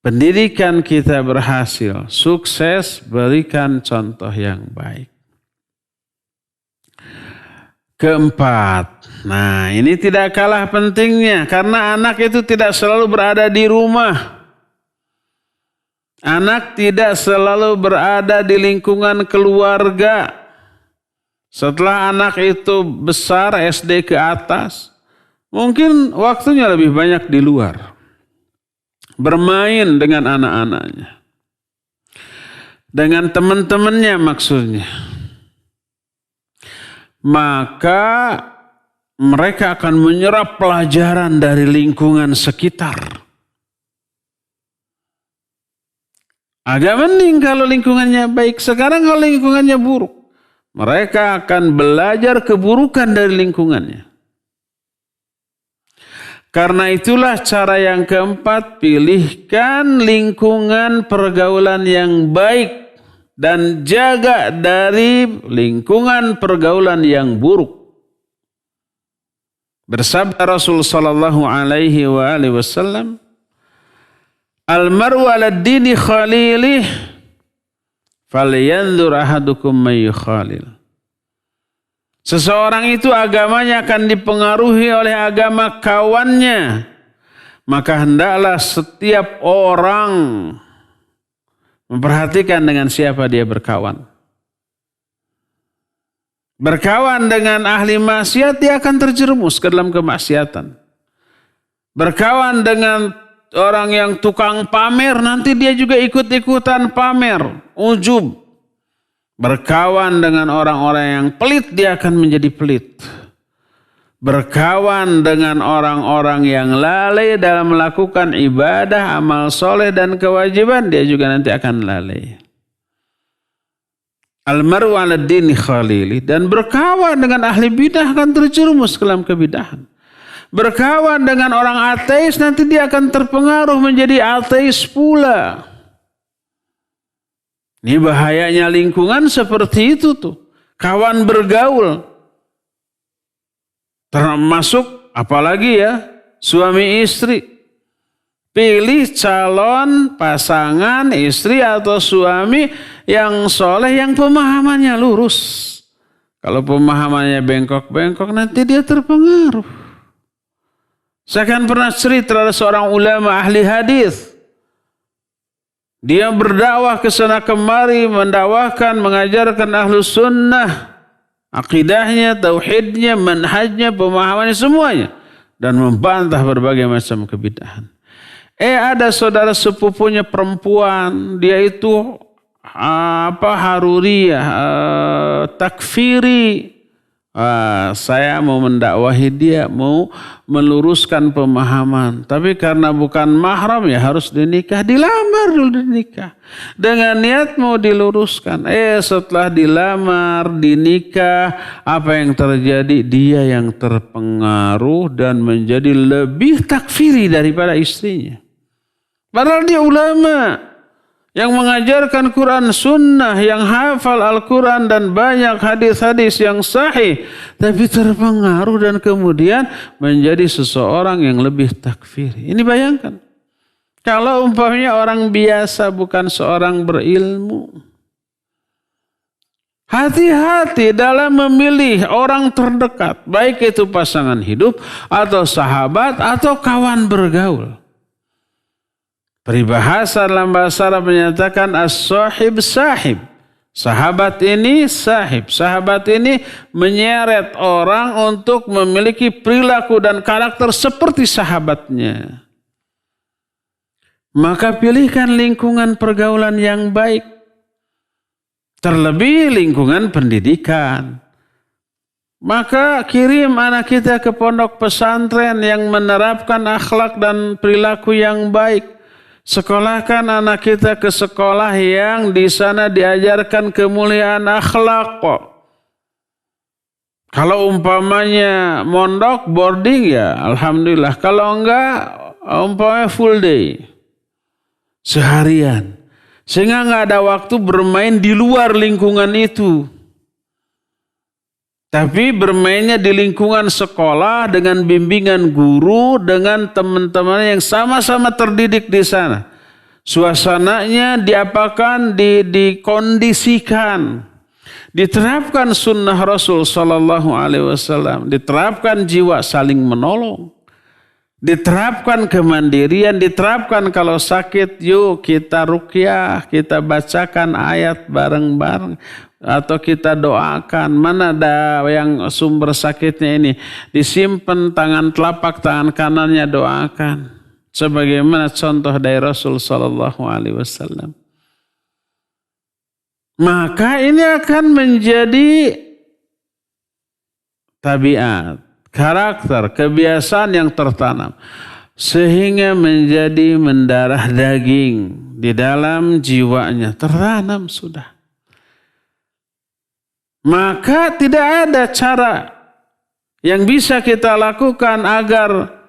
pendidikan kita berhasil, sukses, berikan contoh yang baik. Keempat, nah ini tidak kalah pentingnya karena anak itu tidak selalu berada di rumah. Anak tidak selalu berada di lingkungan keluarga. Setelah anak itu besar, SD ke atas, mungkin waktunya lebih banyak di luar. Bermain dengan anak-anaknya. Dengan teman-temannya maksudnya. Maka mereka akan menyerap pelajaran dari lingkungan sekitar. Agak mending kalau lingkungannya baik. Sekarang kalau lingkungannya buruk, mereka akan belajar keburukan dari lingkungannya. Karena itulah cara yang keempat, pilihkan lingkungan pergaulan yang baik. Dan jaga dari lingkungan pergaulan yang buruk. Bersabda Rasul sallallahu alaihi wasallam, "Al-mar'u 'ala dini khalilih, falyanzur ahadukum may yukhalil." Seseorang itu agamanya akan dipengaruhi oleh agama kawannya. Maka hendaklah setiap orang memperhatikan dengan siapa dia berkawan. Berkawan dengan ahli maksiat, dia akan terjerumus ke dalam kemaksiatan. Berkawan dengan orang yang tukang pamer, nanti dia juga ikut-ikutan pamer, ujub. Berkawan dengan orang-orang yang pelit, dia akan menjadi pelit. Berkawan dengan orang-orang yang lalai dalam melakukan ibadah, amal soleh dan kewajiban, dia juga nanti akan lalai. Al-mar'u 'ala dini khalili, dan berkawan dengan ahli bidah akan terjerumus ke dalam kebidahan. Berkawan dengan orang ateis, nanti dia akan terpengaruh menjadi ateis pula. Ini bahayanya lingkungan seperti itu tuh. Kawan bergaul. Termasuk apalagi ya suami istri. Pilih calon pasangan istri atau suami yang soleh, yang pemahamannya lurus. Kalau pemahamannya bengkok-bengkok, nanti dia terpengaruh. Saya kan pernah cerita ada seorang ulama ahli hadis. Dia berdakwah ke sana kemari, mendakwahkan, mengajarkan ahlus sunnah. Akidahnya, tauhidnya, manhajnya, pemahamannya, semuanya. Dan membantah berbagai macam kebidahan. Ada saudara sepupunya perempuan, dia itu haruriyah, takfiri. Saya mau mendakwahi dia, mau meluruskan pemahaman. Tapi karena bukan mahram ya harus dinikah, dilamar dulu dinikah. Dengan niat mau diluruskan. Setelah dilamar, dinikah, apa yang terjadi? Dia yang terpengaruh dan menjadi lebih takfiri daripada istrinya. Padahal dia ulama yang mengajarkan Quran sunnah, yang hafal Al-Quran dan banyak hadis-hadis yang sahih. Tapi terpengaruh dan kemudian menjadi seseorang yang lebih takfir. Ini bayangkan. Kalau umpamanya orang biasa bukan seorang berilmu. Hati-hati dalam memilih orang terdekat. Baik itu pasangan hidup atau sahabat atau kawan bergaul. Peribahasa dalam bahasa Arab menyatakan as-sahib sahib. Sahabat ini sahib. Sahabat ini menyeret orang untuk memiliki perilaku dan karakter seperti sahabatnya. Maka pilihkan lingkungan pergaulan yang baik. Terlebih lingkungan pendidikan. Maka kirim anak kita ke pondok pesantren yang menerapkan akhlak dan perilaku yang baik. Sekolahkan anak kita ke sekolah yang di sana diajarkan kemuliaan akhlak. Kalau umpamanya mondok, boarding ya alhamdulillah. Kalau enggak, umpamanya full day. Seharian. Sehingga enggak ada waktu bermain di luar lingkungan itu. Tapi bermainnya di lingkungan sekolah dengan bimbingan guru, dengan teman-teman yang sama-sama terdidik di sana. Suasananya diapakan, dikondisikan. Diterapkan sunnah Rasul Sallallahu Alaihi Wasallam, diterapkan jiwa saling menolong, diterapkan kemandirian, diterapkan kalau sakit yuk kita ruqyah, kita bacakan ayat bareng-bareng atau kita doakan. Mana ada yang sumber sakitnya ini, disimpan tangan telapak tangan kanannya, doakan. Sebagaimana contoh dari Rasul Sallallahu Alaihi Wasallam. Maka ini akan menjadi tabiat, karakter, kebiasaan yang tertanam. Sehingga menjadi mendarah daging di dalam jiwanya. Tertanam sudah. Maka tidak ada cara yang bisa kita lakukan agar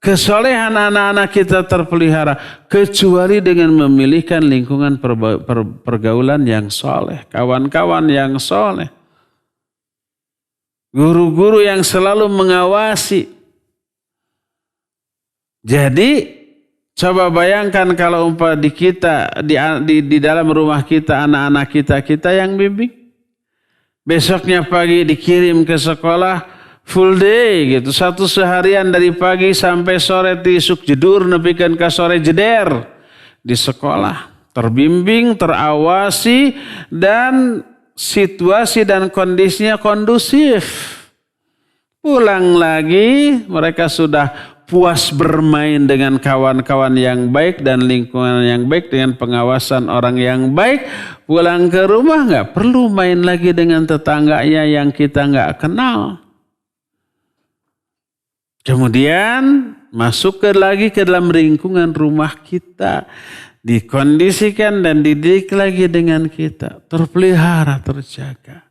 kesolehan anak-anak kita terpelihara kecuali dengan memilihkan lingkungan pergaulan yang soleh, kawan-kawan yang soleh, guru-guru yang selalu mengawasi. Jadi coba bayangkan kalau di kita di dalam rumah kita anak-anak kita yang bimbing, besoknya pagi dikirim ke sekolah. Full day gitu, satu seharian dari pagi sampai sore tisuk jedur nepikan ke sore jeder di sekolah, terbimbing, terawasi dan situasi dan kondisinya kondusif. Pulang lagi mereka sudah puas bermain dengan kawan-kawan yang baik dan lingkungan yang baik dengan pengawasan orang yang baik. Pulang ke rumah nggak perlu main lagi dengan tetangganya yang kita nggak kenal. Kemudian masuk lagi ke dalam lingkungan rumah kita. Dikondisikan dan dididik lagi dengan kita. Terpelihara, terjaga.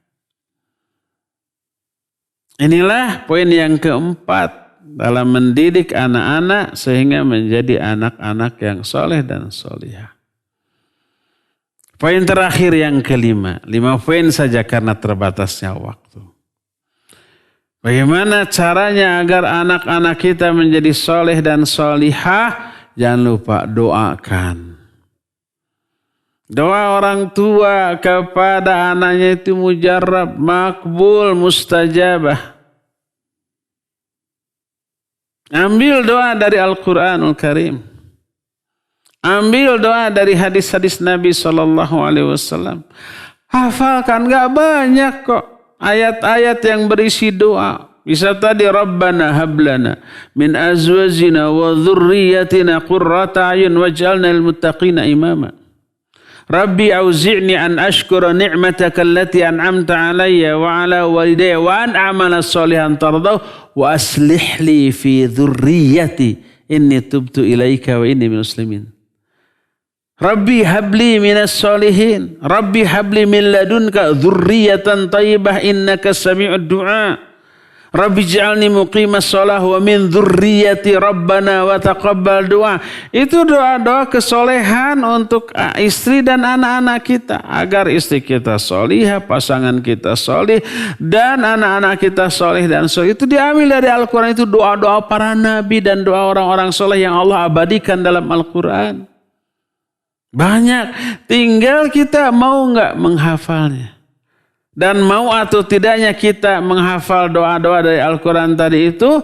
Inilah poin yang keempat dalam mendidik anak-anak sehingga menjadi anak-anak yang soleh dan solihah. Poin terakhir yang kelima. 5 poin saja karena terbatasnya waktu. Bagaimana caranya agar anak-anak kita menjadi soleh dan solihah? Jangan lupa doakan. Doa orang tua kepada anaknya itu mujarab, makbul, mustajabah. Ambil doa dari Al-Quranul Karim. Ambil doa dari hadis-hadis Nabi SAW. Hafalkan, gak banyak kok. Ayat-ayat yang berisi doa. Bisa tadi Rabbana hablana min azwajina wa dhurriyyatina qurrata ayun waj'alna lil muttaqina imama. Rabbi auzi'ni an ashkura ni'mataka allati an'amta alayya wa ala walidayya wa an a'mala shalihan tardahu wa aslih li fi dhurriyyati inni tubtu ilaika wa inni minal muslimin. Rabbi habli minas solihin. Rabbi habli min ladunka dzurriyyatan thayyibah innaka sami'ud du'a. Rabbi ij'alni muqimas shalah wa min dzurriyyati rabbana wa taqabbal du'a. Itu doa-doa kesolehan untuk istri dan anak-anak kita. Agar istri kita solihah, pasangan kita solih, dan anak-anak kita solih dan solih. Itu diambil dari Al-Quran. Itu doa-doa para nabi dan doa orang-orang soleh yang Allah abadikan dalam Al-Quran. Banyak, tinggal kita mau nggak menghafalnya. Dan mau atau tidaknya kita menghafal doa-doa dari Al-Quran tadi itu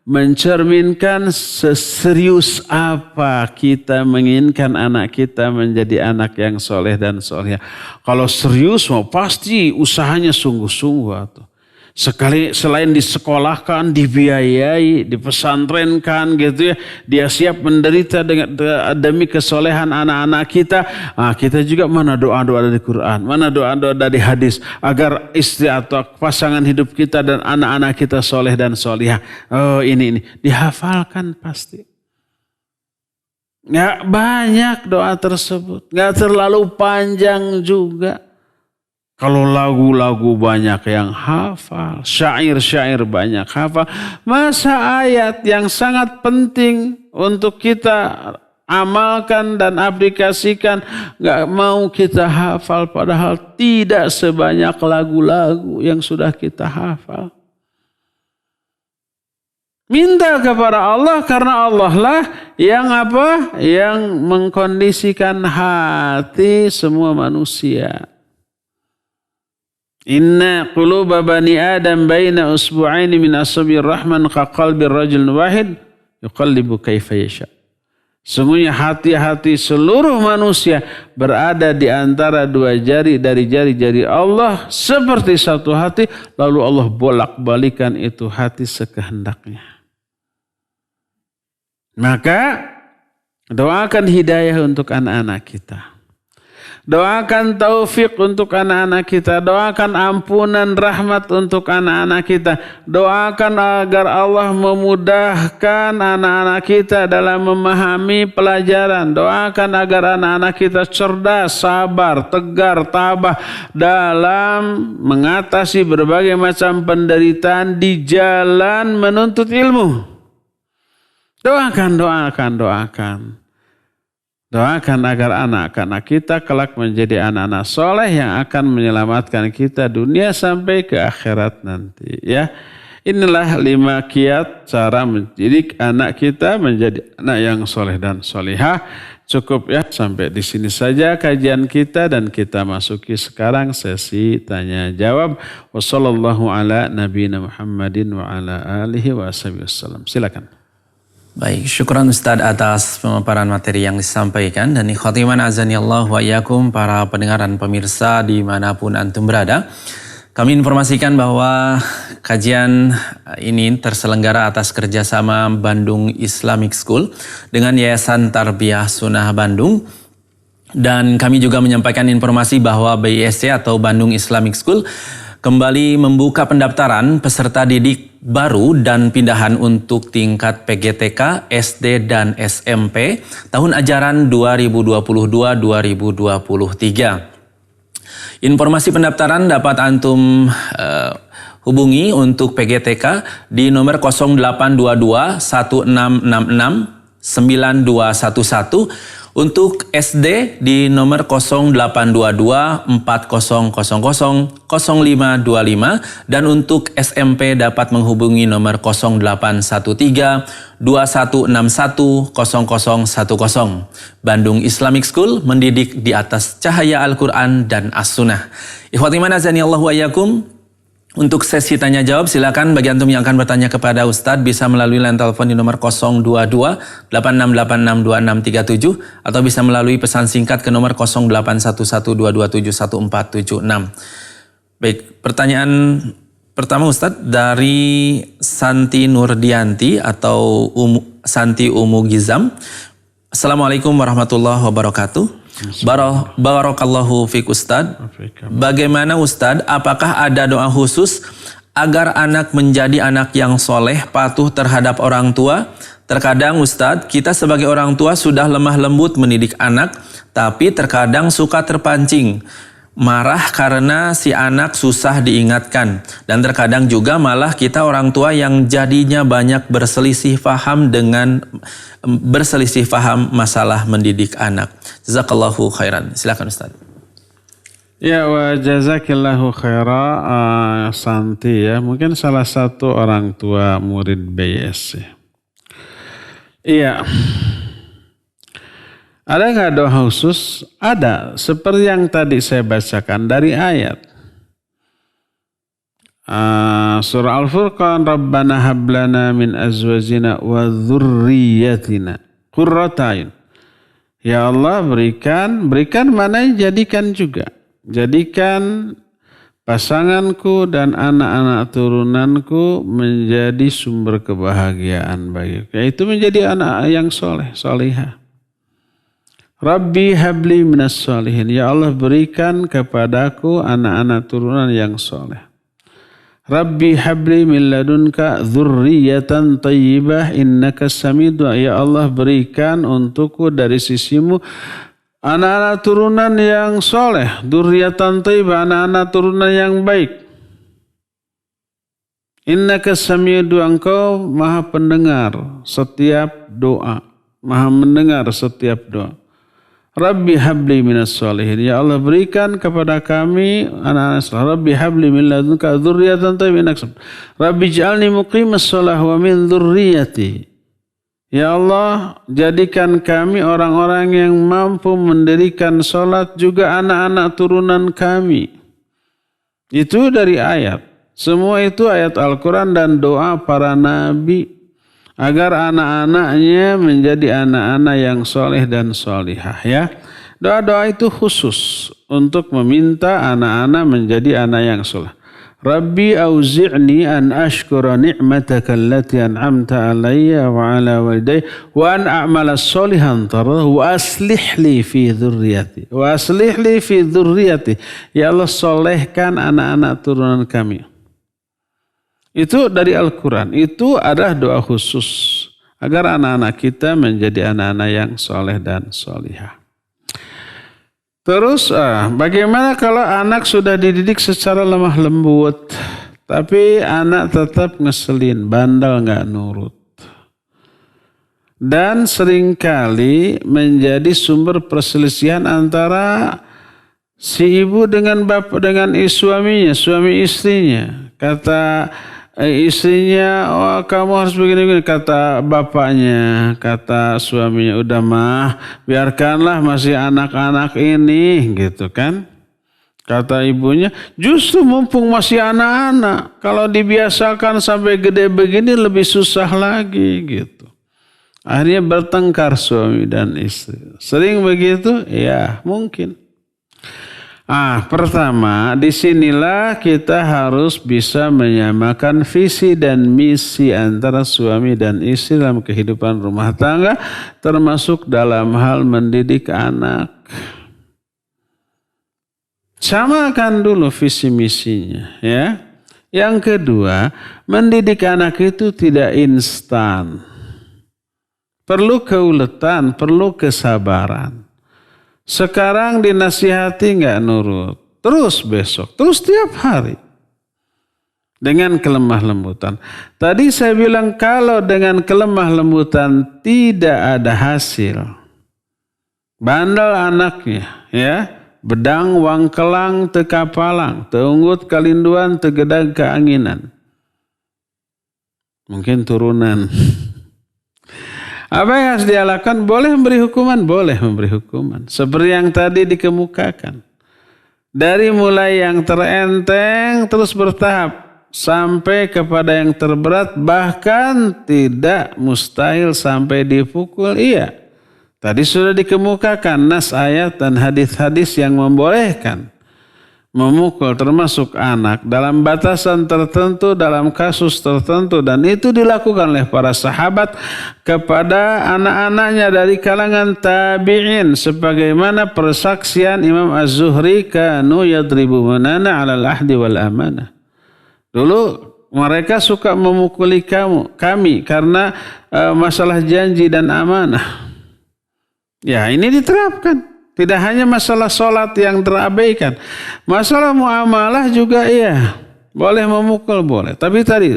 mencerminkan seserius apa kita menginginkan anak kita menjadi anak yang soleh dan soleh. Kalau serius mau pasti usahanya sungguh-sungguh tuh. Sekali selain disekolahkan, dibiayai, dipesantrenkan gitu ya, dia siap menderita demi kesolehan anak-anak kita. Kita juga mana doa-doa dari Quran, mana doa-doa dari hadis agar istri atau pasangan hidup kita dan anak-anak kita soleh dan solihah. Oh ini dihafalkan pasti. Nggak banyak doa tersebut, nggak terlalu panjang juga. Kalau lagu-lagu banyak yang hafal, syair-syair banyak hafal, masa ayat yang sangat penting untuk kita amalkan dan aplikasikan gak mau kita hafal, padahal tidak sebanyak lagu-lagu yang sudah kita hafal. Minta kepada Allah karena Allah lah yang apa? Yang mengkondisikan hati semua manusia. Inna quluba bani Adam baina usbu'aini min asabi'ir rahman ka qalbir rajulin wahid yuqallibu kaifa yasha. Sungguhnya hati-hati seluruh manusia berada di antara dua jari dari jari-jari Allah seperti satu hati, lalu Allah bolak-balikan itu hati sekehendaknya. Maka doakan hidayah untuk anak-anak kita. Doakan taufik untuk anak-anak kita. Doakan ampunan rahmat untuk anak-anak kita. Doakan agar Allah memudahkan anak-anak kita dalam memahami pelajaran. Doakan agar anak-anak kita cerdas, sabar, tegar, tabah dalam mengatasi berbagai macam penderitaan di jalan menuntut ilmu. Doakan. Doakan agar anak-anak kita kelak menjadi anak-anak soleh yang akan menyelamatkan kita dunia sampai ke akhirat nanti. Ya, inilah 5 kiat cara mendidik anak kita menjadi anak yang soleh dan solihah. Cukup ya, sampai di sini saja kajian kita dan kita masuki sekarang sesi tanya jawab. Wassallallahu ala nabiyina Muhammadin wa ala alihi wa wasallam. Silakan. Baik, syukran Ustaz atas pemaparan materi yang disampaikan. Dan ikhwatiman azanillah wa iyyakum, para pendengar dan pemirsa dimanapun antum berada. Kami informasikan bahwa kajian ini terselenggara atas kerjasama Bandung Islamic School dengan Yayasan Tarbiyah Sunnah Bandung. Dan kami juga menyampaikan informasi bahwa BISC atau Bandung Islamic School kembali membuka pendaftaran peserta didik baru dan pindahan untuk tingkat PGTK, SD, dan SMP tahun ajaran 2022-2023. Informasi pendaftaran dapat antum hubungi untuk PGTK di nomor 0822 1666 9211. Untuk SD di nomor 0822 4000 0525 dan untuk SMP dapat menghubungi nomor 0813 2161 0010. Bandung Islamic School, mendidik di atas cahaya Al-Quran dan As-Sunnah. Ikhwatiman azanillah wa iyyakum. Untuk sesi tanya jawab, silakan bagi antum yang akan bertanya kepada Ustadz bisa melalui line telepon di nomor 022 8686 2637 atau bisa melalui pesan singkat ke nomor 081122711476. Baik, pertanyaan pertama Ustadz dari Santi Nurdianti atau Santi Umu Gizam. Assalamualaikum warahmatullahi wabarakatuh. Barakallahu fiik Ustadz. Bagaimana Ustadz, apakah ada doa khusus agar anak menjadi anak yang soleh, patuh terhadap orang tua? Terkadang Ustadz, kita sebagai orang tua sudah lemah lembut mendidik anak, tapi terkadang suka terpancing marah karena si anak susah diingatkan. Dan terkadang juga malah kita orang tua yang jadinya banyak berselisih paham masalah mendidik anak. Jazakallahu khairan. Silakan Ustaz. Ya, wa jazakillahu khaira Santi ya. Mungkin salah satu orang tua murid BIS. Iya. Ada nggak doa khusus? Ada. Seperti yang tadi saya bacakan dari ayat. Surah Al-Furqan. Rabbana hablana min azwajina wa dhurriyyatina qurrata a'yun. Ya Allah berikan mana jadikan juga. Jadikan pasanganku dan anak-anak turunanku menjadi sumber kebahagiaan bagiku. Yaitu menjadi anak yang soleh, solihah. Rabbi habli minas solihin. Ya Allah berikan kepadaku anak-anak turunan yang soleh. Rabbi habli min ladunka dzurriyyatan thayyibah innaka sami'ud du'a. Ya Allah berikan untukku dari sisimu anak-anak turunan yang soleh, dzurriyyatan thayyibah, anak-anak turunan yang baik. Innaka sami'ud du'a, engkau maha pendengar setiap doa, maha mendengar setiap doa. Rabbi habli minas sholihin, ya Allah berikan kepada kami anak-anak saleh. Rabbi habli min ladunka dzurriyyatan thayyibah. Rabbi ij'alni muqimas shalah wa min dzurriyyati. Ya Allah, jadikan kami orang-orang yang mampu mendirikan salat juga anak-anak turunan kami. Itu dari ayat. Semua itu ayat Al-Quran dan doa para nabi agar anak-anaknya menjadi anak-anak yang soleh dan solihah, ya. Doa-doa itu khusus untuk meminta anak-anak menjadi anak yang soleh. Rabbi auzi'ni an ashkura ni'mataka allati an'amta alayya wa ala walidayya wa an a'mala sholihan tardahu wa aslih li fi dzurriyyati. Wa aslih li fi dzurriyyati. Ya Allah, solehkan anak-anak turunan kami. Itu dari Al-Quran. Itu adalah doa khusus agar anak-anak kita menjadi anak-anak yang soleh dan solihah. Terus bagaimana kalau anak sudah dididik secara lemah lembut, tapi anak tetap ngeselin, bandel, nggak nurut, dan seringkali menjadi sumber perselisihan antara si ibu dengan bapak, dengan suaminya, suami istrinya. Kata istrinya, oh kamu harus begini-begini. Kata bapaknya, kata suaminya, udah mah biarkanlah masih anak-anak ini, gitu kan. Kata ibunya, justru mumpung masih anak-anak, kalau dibiasakan sampai gede begini lebih susah lagi, gitu. Akhirnya bertengkar suami dan istri. Sering begitu? Ya, mungkin. Pertama, disinilah kita harus bisa menyamakan visi dan misi antara suami dan istri dalam kehidupan rumah tangga, termasuk dalam hal mendidik anak. Samakan dulu visi misinya, ya. Yang kedua, mendidik anak itu tidak instan. Perlu keuletan, perlu kesabaran. Sekarang dinasihati nggak nurut, terus besok, terus tiap hari. Dengan kelemah lembutan. Tadi saya bilang kalau dengan kelemah lembutan tidak ada hasil. Bandel anaknya, ya. Bedang wangkelang tekapalang, teunggut kalinduan tegedag keanginan. Mungkin turunan. Apa yang harus dia lakukan? Boleh memberi hukuman? Boleh memberi hukuman. Seperti yang tadi dikemukakan. Dari mulai yang terenteng terus bertahap. Sampai kepada yang terberat. Bahkan tidak mustahil sampai dipukul. Iya. Tadi sudah dikemukakan nas ayat dan hadis-hadis yang membolehkan memukul termasuk anak dalam batasan tertentu, dalam kasus tertentu, dan itu dilakukan oleh para sahabat kepada anak-anaknya dari kalangan tabi'in sebagaimana persaksian Imam Az-Zuhri, kanu yadribumunana 'alal ahdi wal amanah. Dulu mereka suka memukuli kami karena masalah janji dan amanah. Ya, ini diterapkan. Tidak hanya masalah sholat yang terabaikan. Masalah muamalah juga iya. Boleh memukul, boleh. Tapi tadi,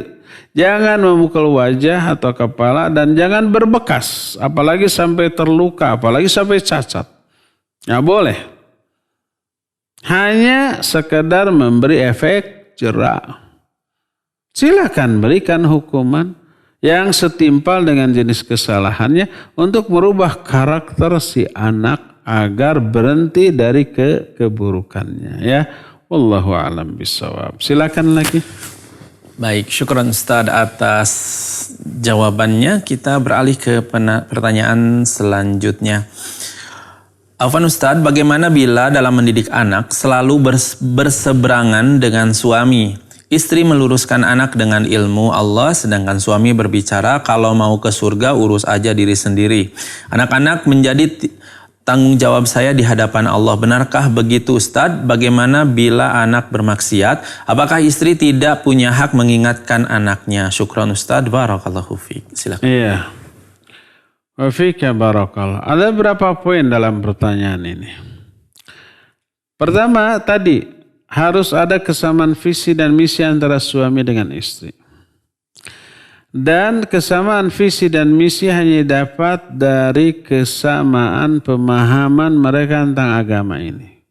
jangan memukul wajah atau kepala dan jangan berbekas. Apalagi sampai terluka, apalagi sampai cacat. Ya boleh. Hanya sekedar memberi efek jera. Silakan berikan hukuman yang setimpal dengan jenis kesalahannya untuk merubah karakter si anak agar berhenti dari keburukannya, ya. Wallahu a'lam bishawab. Silakan lagi. Baik, syukran Ustadz atas jawabannya. Kita beralih ke pertanyaan selanjutnya. Afwan Ustadz, bagaimana bila dalam mendidik anak selalu berseberangan dengan suami? Istri meluruskan anak dengan ilmu Allah, sedangkan suami berbicara kalau mau ke surga urus aja diri sendiri. Anak-anak menjadi tanggung jawab saya di hadapan Allah. Benarkah begitu Ustadz? Bagaimana bila anak bermaksiat? Apakah istri tidak punya hak mengingatkan anaknya? Syukran Ustadz. Barakallahu fiik. Silakan. Iya. Wa fika barakallah. Ada berapa poin dalam pertanyaan ini? Pertama tadi, harus ada kesamaan visi dan misi antara suami dengan istri. Dan kesamaan visi dan misi hanya dapat dari kesamaan pemahaman mereka tentang agama ini.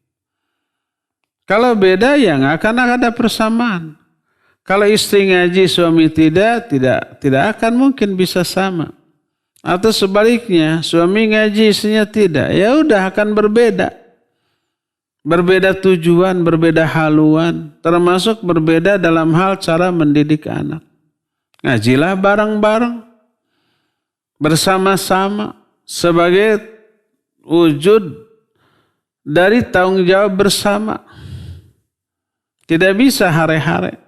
Kalau beda ya nggak akan ada persamaan. Kalau istri ngaji suami tidak akan mungkin bisa sama. Atau sebaliknya, suami ngaji istrinya tidak, ya udah akan berbeda. Berbeda tujuan, berbeda haluan, termasuk berbeda dalam hal cara mendidik anak. Ngajilah bareng-bareng, bersama-sama, sebagai wujud dari tanggung jawab bersama. Tidak bisa hare-hare.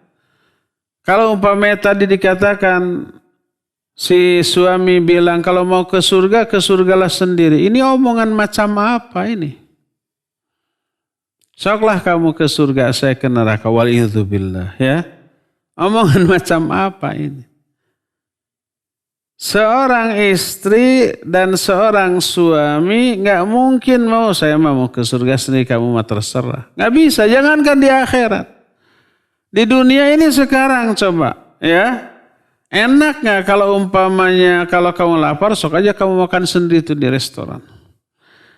Kalau umpamanya tadi dikatakan, si suami bilang kalau mau ke surgalah sendiri. Ini omongan macam apa ini? Soklah kamu ke surga, saya ke neraka. Waliyadzubillah, ya. Omongan macam apa ini? Seorang istri dan seorang suami nggak mungkin saya mau ke surga sendiri, kamu mah terserah. Nggak bisa, jangankan di akhirat. Di dunia ini sekarang coba, ya. Enak nggak kalau umpamanya kalau kamu lapar, sok aja kamu makan sendiri itu di restoran.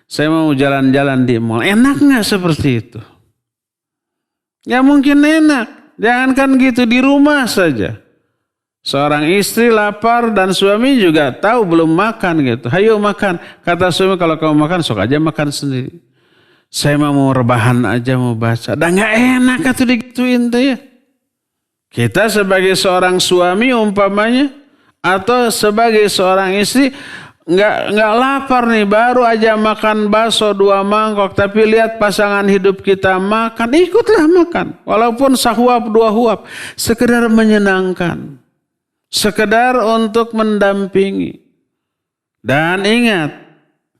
Saya mau jalan-jalan di mall. Enak nggak seperti itu? Ya mungkin enak. Jangankan gitu, di rumah saja. Seorang istri lapar dan suami juga tahu belum makan gitu. Hayo makan. Kata suami, kalau kamu makan sok aja makan sendiri. Saya mau rebahan aja, mau baca. Dan nggak enak atau digituin tuh ya. Kita sebagai seorang suami umpamanya atau sebagai seorang istri nggak lapar nih, baru aja makan bakso 2 mangkok, tapi lihat pasangan hidup kita makan, ikutlah makan, walaupun sahuap 2 huap, sekedar menyenangkan, sekedar untuk mendampingi. Dan ingat,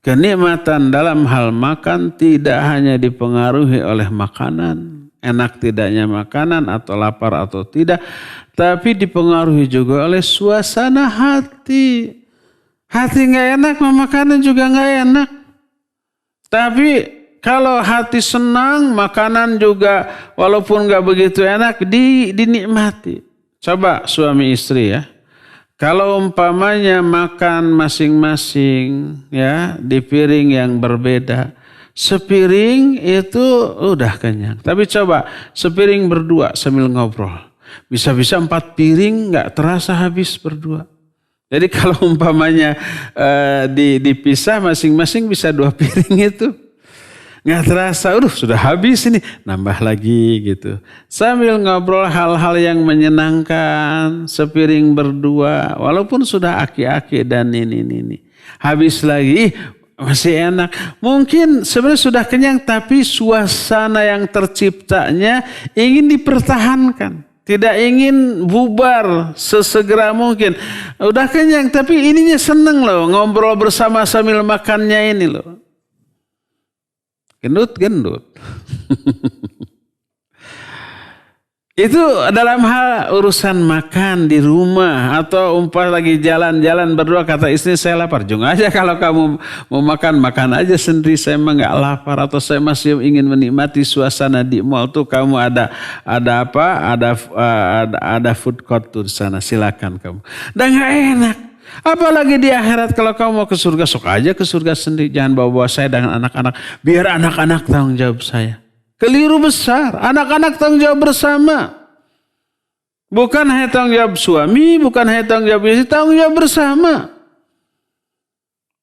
kenikmatan dalam hal makan tidak hanya dipengaruhi oleh makanan, enak tidaknya makanan atau lapar atau tidak, tapi dipengaruhi juga oleh suasana hati. Hati nggak enak, makanan juga nggak enak. Tapi kalau hati senang, makanan juga walaupun nggak begitu enak, dinikmati. Coba suami istri ya. Kalau umpamanya makan masing-masing ya di piring yang berbeda, sepiring itu udah kenyang. Tapi coba sepiring berdua sambil ngobrol, bisa-bisa 4 piring nggak terasa habis berdua. Jadi kalau umpamanya dipisah masing-masing bisa 2 piring itu. Nggak terasa, sudah habis ini. Nambah lagi gitu. Sambil ngobrol hal-hal yang menyenangkan. Sepiring berdua. Walaupun sudah aki-aki dan ini. Habis lagi, masih enak. Mungkin sebenarnya sudah kenyang, tapi suasana yang terciptanya ingin dipertahankan. Tidak ingin bubar sesegera mungkin. Udah kenyang tapi ininya seneng loh. Ngobrol bersama sambil makannya ini loh. Gendut. Itu dalam hal urusan makan di rumah. Atau lagi jalan-jalan berdua, kata istri saya lapar. Jangan aja kalau kamu mau makan aja sendiri. Saya emang gak lapar. Atau saya masih ingin menikmati suasana di mall tuh. Kamu ada apa? Ada food court tuh di sana. Silakan kamu. Dan gak enak. Apalagi di akhirat, kalau kamu mau ke surga, sok aja ke surga sendiri. Jangan bawa-bawa saya dengan anak-anak. Biar anak-anak tanggung jawab saya. Keliru besar. Anak-anak tanggung jawab bersama. Bukan hanya tanggung jawab suami, bukan hanya tanggung jawab istri, tanggung jawab bersama.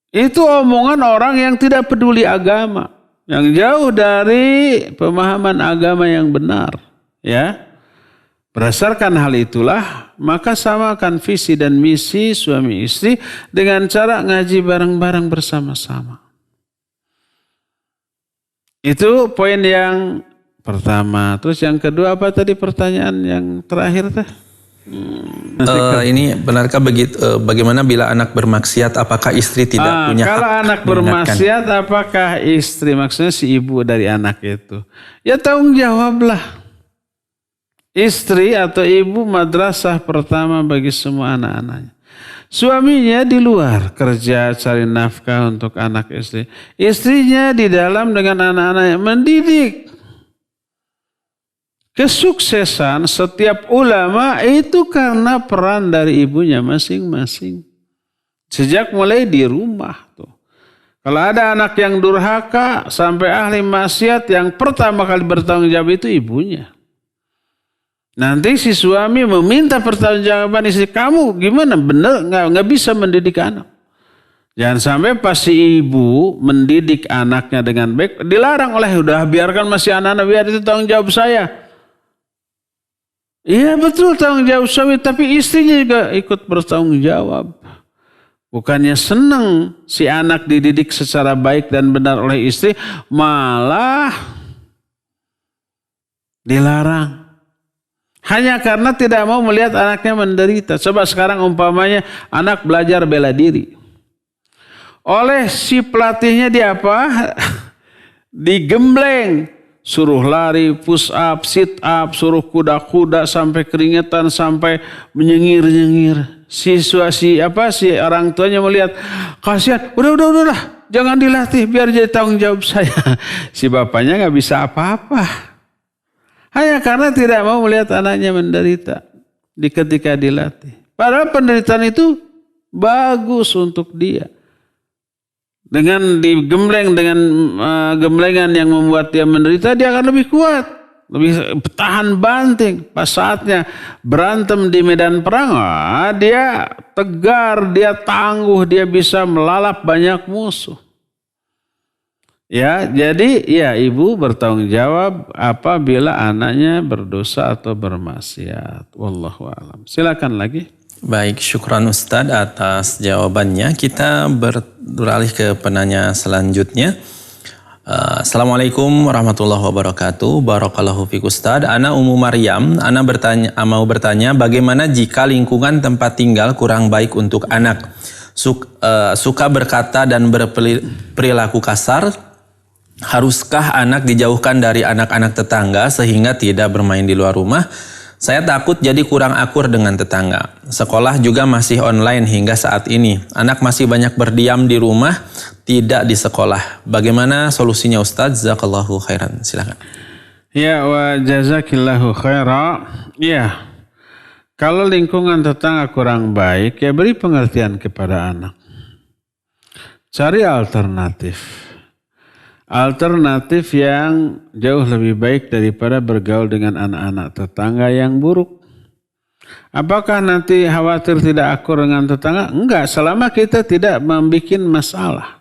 Itu omongan orang yang tidak peduli agama. Yang jauh dari pemahaman agama yang benar. Ya. Berdasarkan hal itulah, maka samakan visi dan misi suami istri dengan cara ngaji bareng-bareng bersama-sama. Itu poin yang pertama. Terus yang kedua apa tadi pertanyaan yang terakhir teh? Ini benarkah bagaimana bila anak bermaksiat, apakah istri tidak punya hak? Kalau anak bermaksiat, apakah istri, maksudnya si ibu dari anak itu? Ya tanggung jawablah. Istri atau ibu madrasah pertama bagi semua anak-anaknya. Suaminya di luar kerja cari nafkah untuk anak istri. Istrinya di dalam dengan anak-anaknya mendidik. Kesuksesan setiap ulama itu karena peran dari ibunya masing-masing. Sejak mulai di rumah tuh. Kalau ada anak yang durhaka sampai ahli maksiat, yang pertama kali bertanggung jawab itu ibunya. Nanti si suami meminta pertanggungjawaban istri, kamu gimana, bener nggak bisa mendidik anak. Jangan sampai pas si ibu mendidik anaknya dengan baik dilarang oleh, udah biarkan masih anak-anak, biar itu tanggung jawab saya. Iya betul tanggung jawab suami, tapi istrinya juga ikut bertanggung jawab. Bukannya senang si anak dididik secara baik dan benar oleh istri, malah dilarang. Hanya karena tidak mau melihat anaknya menderita. Coba sekarang umpamanya anak belajar bela diri. Oleh si pelatihnya dia apa? Digembleng. Suruh lari, push up, sit up, suruh kuda-kuda sampai keringetan, sampai menyengir-nyengir. Si orang tuanya melihat, kasihan, udahlah, jangan dilatih, biar jadi tanggung jawab saya. Si bapaknya nggak bisa apa-apa. Hanya karena tidak mau melihat anaknya menderita ketika dilatih. Padahal penderitaan itu bagus untuk dia. Dengan digembleng dengan gemblengan yang membuat dia menderita, dia akan lebih kuat, lebih tahan banting. Pas saatnya berantem di medan perang, dia tegar, dia tangguh, dia bisa melalap banyak musuh. Ya, jadi ya ibu bertanggung jawab apabila anaknya berdosa atau bermaksiat. Wallahu a'lam. Silakan lagi. Baik, syukran Ustadz atas jawabannya. Kita beralih ke penanya selanjutnya. Assalamualaikum warahmatullahi wabarakatuh. Barakallahu fiik Ustadz. Ana Ummu Maryam. Ana mau bertanya bagaimana jika lingkungan tempat tinggal kurang baik untuk anak. Suka berkata dan berperilaku kasar. Haruskah anak dijauhkan dari anak-anak tetangga sehingga tidak bermain di luar rumah? Saya takut jadi kurang akur dengan tetangga. Sekolah juga masih online hingga saat ini. Anak masih banyak berdiam di rumah, tidak di sekolah. Bagaimana solusinya Ustadz? Jazakallahu khairan. Silakan. Ya, wa jazakillahu khairan. Ya, kalau lingkungan tetangga kurang baik, ya beri pengertian kepada anak. Cari alternatif. Alternatif yang jauh lebih baik daripada bergaul dengan anak-anak tetangga yang buruk. Apakah nanti khawatir tidak akur dengan tetangga? Enggak, selama kita tidak membuat masalah.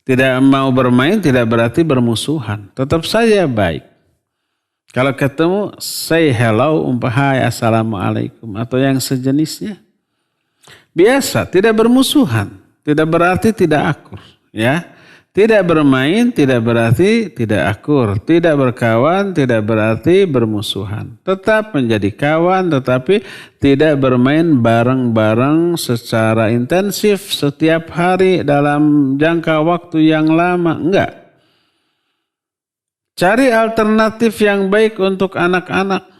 Tidak mau bermain tidak berarti bermusuhan. Tetap saja baik. Kalau ketemu, say hello, hai, assalamualaikum, atau yang sejenisnya. Biasa, tidak bermusuhan. Tidak berarti tidak akur. Ya. Tidak bermain tidak berarti tidak akur. Tidak berkawan tidak berarti bermusuhan. Tetap menjadi kawan tetapi tidak bermain bareng-bareng secara intensif setiap hari dalam jangka waktu yang lama. Enggak. Cari alternatif yang baik untuk anak-anak.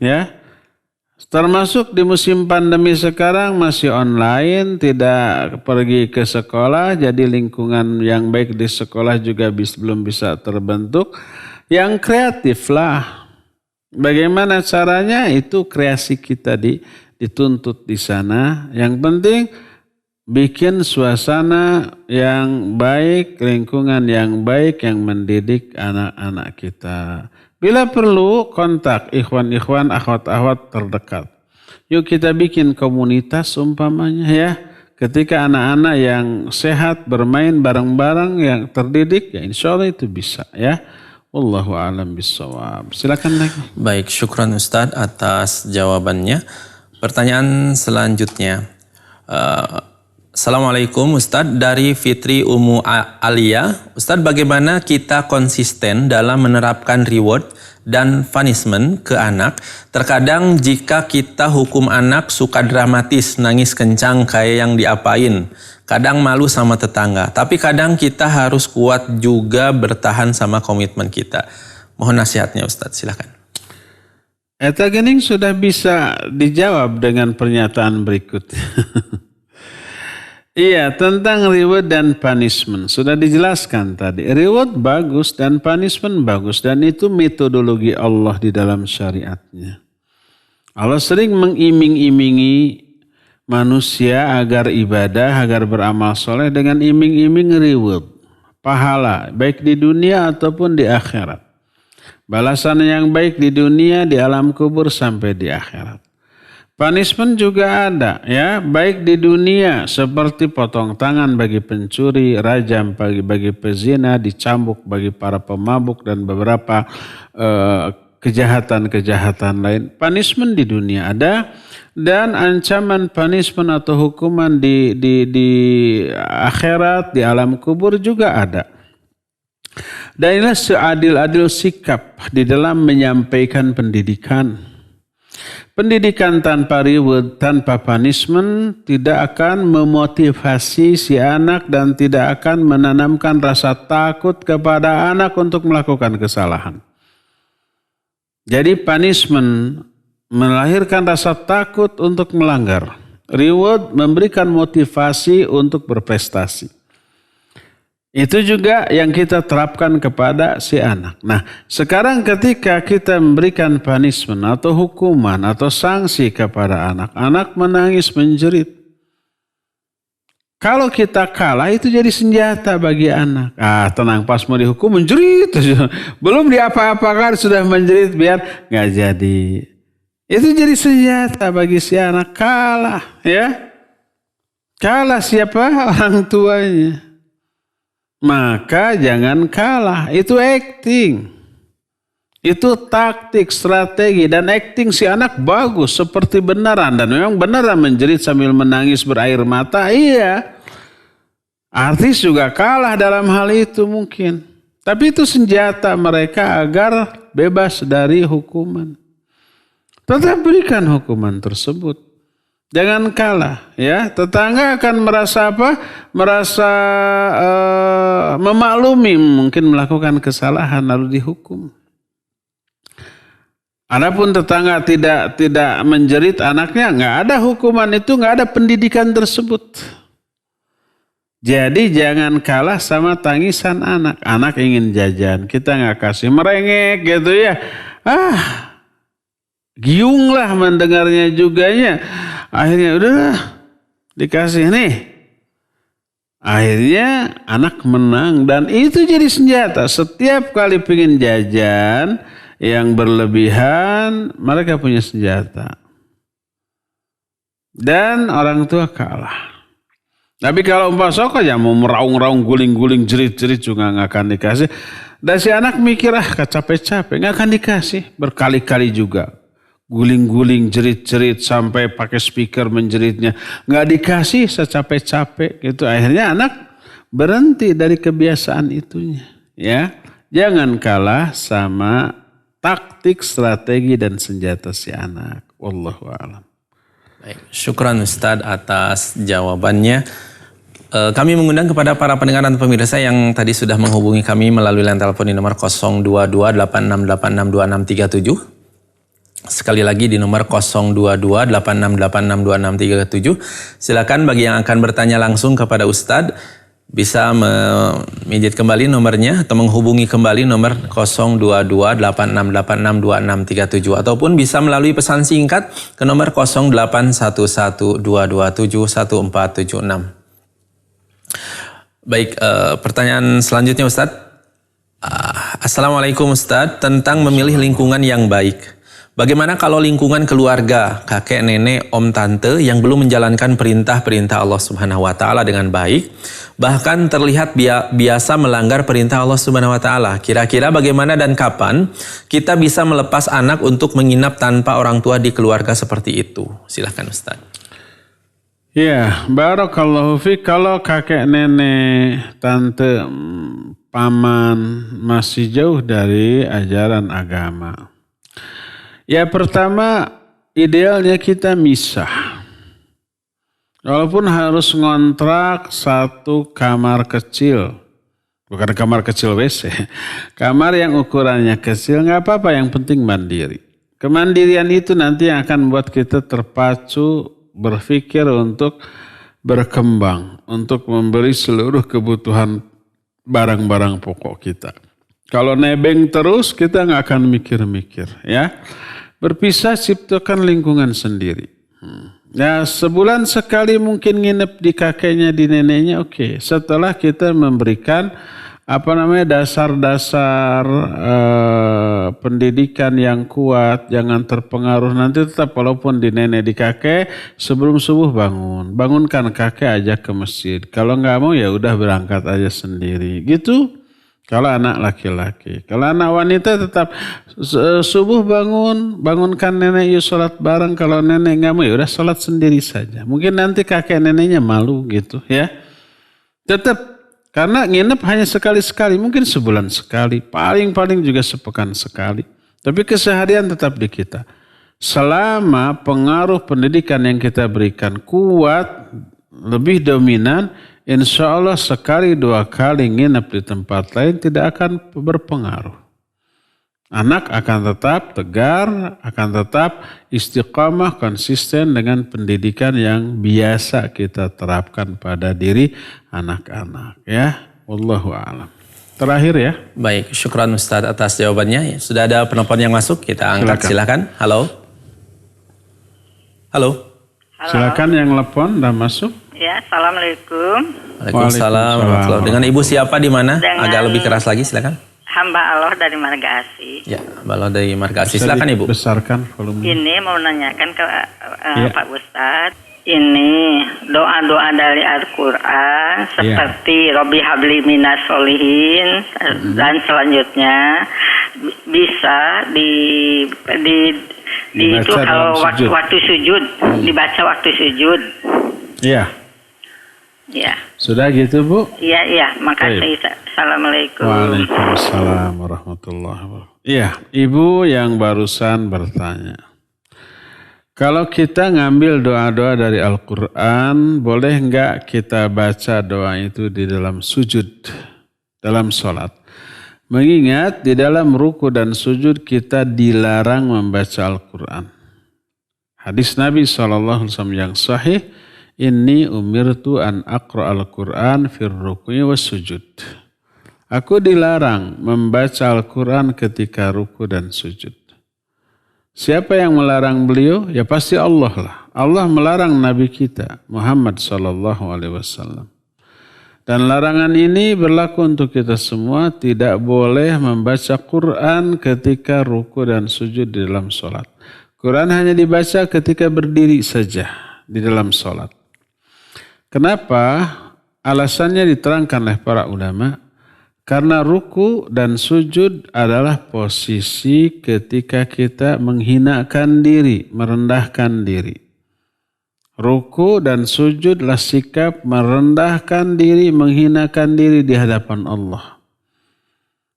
Ya. Termasuk di musim pandemi sekarang masih online, tidak pergi ke sekolah, jadi lingkungan yang baik di sekolah juga belum bisa terbentuk. Yang kreatif lah. Bagaimana caranya? Itu kreasi kita dituntut di sana. Yang penting bikin suasana yang baik, lingkungan yang baik yang mendidik anak-anak kita. Bila perlu kontak ikhwan-ikhwan, akhwat-akhwat terdekat. Yuk kita bikin komunitas umpamanya ya. Ketika anak-anak yang sehat bermain bareng-bareng yang terdidik, ya insya Allah itu bisa ya. Wallahu a'lam bishawab. Silakan lagi. Baik, syukran Ustadz atas jawabannya. Pertanyaan selanjutnya. Assalamualaikum Ustadz, dari Fitri Ummu Alia. Ustadz, bagaimana kita konsisten dalam menerapkan reward dan punishment ke anak? Terkadang jika kita hukum anak suka dramatis, nangis kencang kayak yang diapain. Kadang malu sama tetangga. Tapi kadang kita harus kuat juga bertahan sama komitmen kita. Mohon nasihatnya Ustadz, silakan. Eta gening sudah bisa dijawab dengan pernyataan berikut. Iya, tentang reward dan punishment. Sudah dijelaskan tadi. Reward bagus dan punishment bagus. Dan itu metodologi Allah di dalam syariatnya. Allah sering mengiming-imingi manusia agar ibadah, agar beramal soleh dengan iming-iming reward. Pahala, baik di dunia ataupun di akhirat. Balasan yang baik di dunia, di alam kubur sampai di akhirat. Punishment juga ada ya, baik di dunia seperti potong tangan bagi pencuri, rajam bagi pezina, dicambuk bagi para pemabuk dan beberapa kejahatan-kejahatan lain. Punishment di dunia ada dan ancaman punishment atau hukuman di akhirat, di alam kubur juga ada. Dan inilah seadil-adil sikap di dalam menyampaikan pendidikan. Pendidikan tanpa reward, tanpa punishment tidak akan memotivasi si anak dan tidak akan menanamkan rasa takut kepada anak untuk melakukan kesalahan. Jadi punishment melahirkan rasa takut untuk melanggar. Reward memberikan motivasi untuk berprestasi. Itu juga yang kita terapkan kepada si anak. Nah, sekarang ketika kita memberikan punishment atau hukuman atau sanksi kepada anak, anak menangis menjerit. Kalau kita kalah itu jadi senjata bagi anak. Tenang, pas mau dihukum menjerit. Belum diapa-apakan sudah menjerit biar nggak jadi. Itu jadi senjata bagi si anak. Kalah ya. Kalah siapa? Orang tuanya. Maka jangan kalah, itu acting. Itu taktik, strategi dan acting si anak bagus seperti beneran dan memang beneran menjerit sambil menangis berair mata. Iya. Artis juga kalah dalam hal itu mungkin. Tapi itu senjata mereka agar bebas dari hukuman. Tetap berikan hukuman tersebut. Jangan kalah ya, tetangga akan merasa apa? Merasa memaklumi mungkin melakukan kesalahan lalu dihukum. Adapun tetangga tidak menjerit anaknya, nggak ada hukuman itu, nggak ada pendidikan tersebut. Jadi jangan kalah sama tangisan anak. Anak ingin jajan, kita nggak kasih, merengek gitu ya. Giung lah mendengarnya juganya. Akhirnya udahlah dikasih nih. Akhirnya anak menang dan itu jadi senjata. Setiap kali pengen jajan yang berlebihan mereka punya senjata. Dan orang tua kalah. Tapi kalau umpama sok aja mau meraung-raung, guling-guling, jerit-jerit juga nggak akan dikasih. Dan si anak mikir capek-capek nggak akan dikasih berkali-kali juga. Guling-guling, jerit-jerit sampai pakai speaker menjeritnya. Nggak dikasih secapek-capek gitu. Akhirnya anak berhenti dari kebiasaan itunya. Ya, jangan kalah sama taktik, strategi dan senjata si anak. Wallahu a'lam. Baik, syukran Ustadz atas jawabannya. Kami mengundang kepada para pendengar dan pemirsa yang tadi sudah menghubungi kami melalui line telepon di nomor 02286862637. Sekali lagi di nomor 02286862637. Silakan bagi yang akan bertanya langsung kepada Ustadz bisa memijit kembali nomornya atau menghubungi kembali nomor 02286862637 ataupun bisa melalui pesan singkat ke nomor 081122711476. Baik, pertanyaan selanjutnya Ustadz. Assalamualaikum Ustadz, tentang memilih lingkungan yang baik. Bagaimana kalau lingkungan keluarga, kakek, nenek, om, tante yang belum menjalankan perintah-perintah Allah Subhanahu wa taala dengan baik, bahkan terlihat biasa melanggar perintah Allah Subhanahu wa taala. Kira-kira bagaimana dan kapan kita bisa melepas anak untuk menginap tanpa orang tua di keluarga seperti itu? Silakan Ustaz. Ya, barakallahu fiik. Kalau kakek, nenek, tante, paman masih jauh dari ajaran agama. Ya, pertama idealnya kita misah. Walaupun harus ngontrak satu kamar kecil. Bukan kamar kecil WC. Kamar yang ukurannya kecil nggak apa-apa, yang penting mandiri. Kemandirian itu nanti yang akan membuat kita terpacu berpikir untuk berkembang untuk membeli seluruh kebutuhan barang-barang pokok kita. Kalau nebeng terus kita nggak akan mikir-mikir ya. Berpisah ciptakan lingkungan sendiri. Ya sebulan sekali mungkin nginep di kakeknya di neneknya oke. Setelah kita memberikan dasar-dasar pendidikan yang kuat, jangan terpengaruh nanti tetap walaupun di nenek di kakek sebelum subuh bangunkan kakek ajak ke masjid. Kalau nggak mau ya udah berangkat aja sendiri gitu. Kalau anak laki-laki, kalau anak wanita tetap subuh bangunkan nenek yuk sholat bareng. Kalau nenek nggak mau ya udah sholat sendiri saja. Mungkin nanti kakek neneknya malu gitu ya. Tetap karena nginep hanya sekali-sekali, mungkin sebulan sekali, paling-paling juga sepekan sekali. Tapi keseharian tetap di kita. Selama pengaruh pendidikan yang kita berikan kuat, lebih dominan, insya Allah sekali dua kali nginep di tempat lain tidak akan berpengaruh. Anak akan tetap tegar, akan tetap istiqamah, konsisten dengan pendidikan yang biasa kita terapkan pada diri anak-anak. Ya, wallahu a'lam. Terakhir ya. Baik, syukran Ustaz atas jawabannya. Sudah ada penelpon yang masuk, kita angkat silakan. Halo. Halo. Silakan yang telepon dah masuk. Ya, assalamualaikum. Waalaikumsalam. Dengan Ibu siapa di mana? Agak lebih keras lagi, silakan. Hamba Allah dari Marga Asih. Ya, Hamba Allah dari Marga Asih. Silakan Ibu. Besarkan volume. Ini mau nanyakan ke Pak Ustadz. Ini doa-doa dari Al-Quran seperti Robbi habli minas solihin dan selanjutnya bisa itu kalau waktu sujud dibaca waktu sujud. Iya. Ya. Sudah gitu Bu? Iya. Makasih. Assalamualaikum. Waalaikumsalam warahmatullahi wabarakatuh. Iya, Ibu yang barusan bertanya. Kalau kita ngambil doa-doa dari Al-Quran, boleh enggak kita baca doa itu di dalam sujud, dalam sholat? Mengingat di dalam ruku dan sujud kita dilarang membaca Al-Quran. Hadis Nabi SAW yang sahih, Inni umirtu an aqra al-Quran fir ruku'i was sujud. Aku dilarang membaca Al-Quran ketika ruku dan sujud. Siapa yang melarang beliau? Ya pasti Allah lah. Allah melarang Nabi kita, Muhammad SAW. Dan larangan ini berlaku untuk kita semua, tidak boleh membaca Quran ketika ruku dan sujud di dalam sholat. Quran hanya dibaca ketika berdiri saja di dalam sholat. Kenapa? Alasannya diterangkan oleh para ulama. Karena ruku dan sujud adalah posisi ketika kita menghinakan diri, merendahkan diri. Ruku dan sujudlah sikap merendahkan diri, menghinakan diri di hadapan Allah.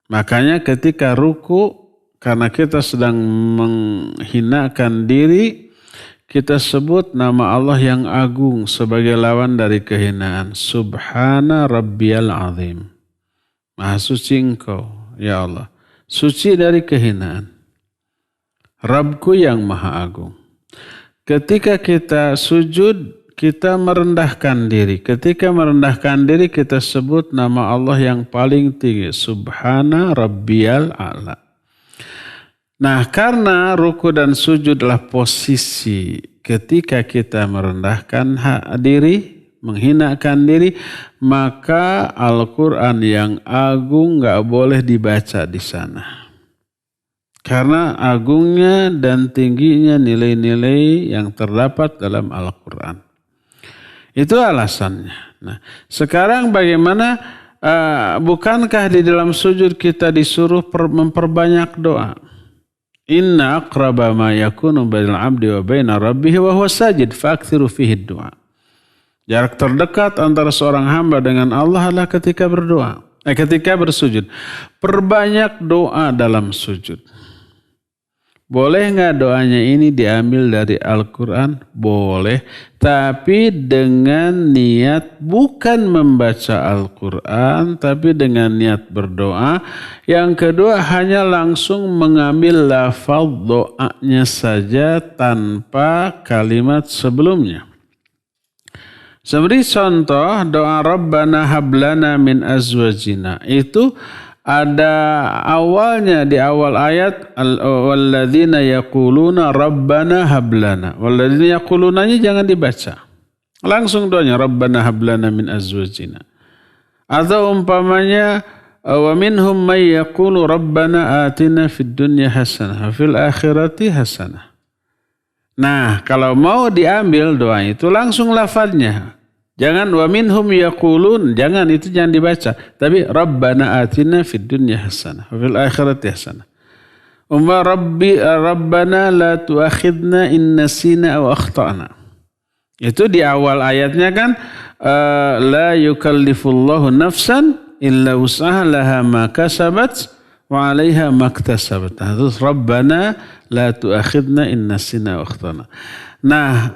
Makanya ketika ruku, karena kita sedang menghinakan diri, kita sebut nama Allah yang agung sebagai lawan dari kehinaan. Subhana rabbiyal azim. Maha suci engkau, ya Allah. Suci dari kehinaan. Rabbku yang maha agung. Ketika kita sujud, kita merendahkan diri. Ketika merendahkan diri, kita sebut nama Allah yang paling tinggi. Subhana rabbiyal a'la. Nah, karena ruku dan sujudlah posisi ketika kita merendahkan diri, menghinakan diri, maka Al-Quran yang agung gak boleh dibaca di sana. Karena agungnya dan tingginya nilai-nilai yang terdapat dalam Al-Quran. Itu alasannya. Nah, sekarang bagaimana, bukankah di dalam sujud kita disuruh memperbanyak doa? Inna aqraba ma yakunu bainal abdi wa baina rabbih wa huwa sajid fa'aktsiru fihi du'a. Jarak terdekat antara seorang hamba dengan Allah adalah ketika berdoa, ketika bersujud. Perbanyak doa dalam sujud. Boleh enggak doanya ini diambil dari Al-Quran? Boleh, tapi dengan niat bukan membaca Al-Quran, tapi dengan niat berdoa. Yang kedua, hanya langsung mengambil lafaz doanya saja tanpa kalimat sebelumnya. Seperti contoh doa Rabbana hablana min azwajina. Itu ada awalnya di awal ayat walladzina yaquluna Rabbana hablana. Walladzina yaqulunanya jangan dibaca. Langsung doanya Rabbana hablana min azwajina. Atau umpamanya wa minhum may yaqulu Rabbana atina fid dunya hasanah wa fil akhirati hasanah. Nah, kalau mau diambil doa itu langsung lafadznya. Jangan wa minhum yaqulun, jangan itu jangan dibaca. Tapi Rabbana atina fid dunya hasanah wa fil akhirati hasanah. Rabbana la tuakhidna in nasina aw akhtana. Itu di awal ayatnya kan la yukallifullahu nafsan illa wus'aha laha ma kasabat wa 'alaiha maktasabat. Terus Rabbana la tuakhidna in nasina wa akhtana. Nah,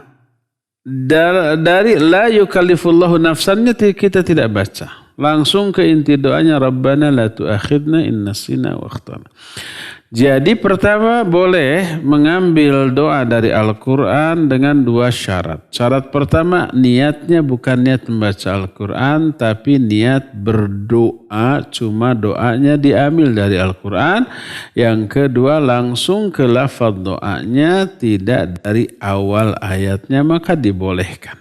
dari la yukallifullahu nafsannya kita tidak baca. Langsung ke inti doanya Rabbana la tuakhidna in nasina wa akhtana. Jadi pertama boleh mengambil doa dari Al-Quran dengan dua syarat. Syarat pertama niatnya bukan niat membaca Al-Quran tapi niat berdoa, cuma doanya diambil dari Al-Quran. Yang kedua langsung ke lafaz doanya tidak dari awal ayatnya maka dibolehkan.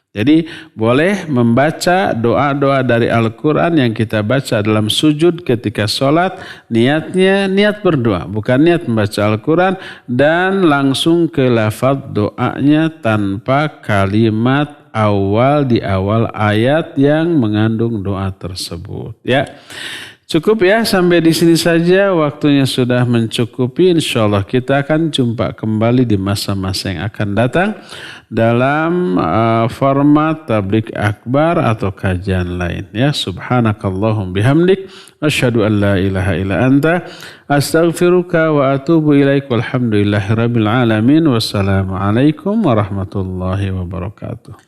Jadi boleh membaca doa-doa dari Al-Quran yang kita baca dalam sujud ketika sholat. Niatnya niat berdoa, bukan niat membaca Al-Quran. Dan langsung ke lafaz doanya tanpa kalimat awal di awal ayat yang mengandung doa tersebut. Ya. Cukup ya, sampai di sini saja, waktunya sudah mencukupi. Insyaallah kita akan jumpa kembali di masa-masa yang akan datang dalam format tabligh akbar atau kajian lain ya. Subhanakallahum bihamdik asyhadu an la ilaha illa anta astaghfiruka wa atubu ilaik. Walhamdulillahirabbil alamin. Wassalamualaikum warahmatullahi wabarakatuh.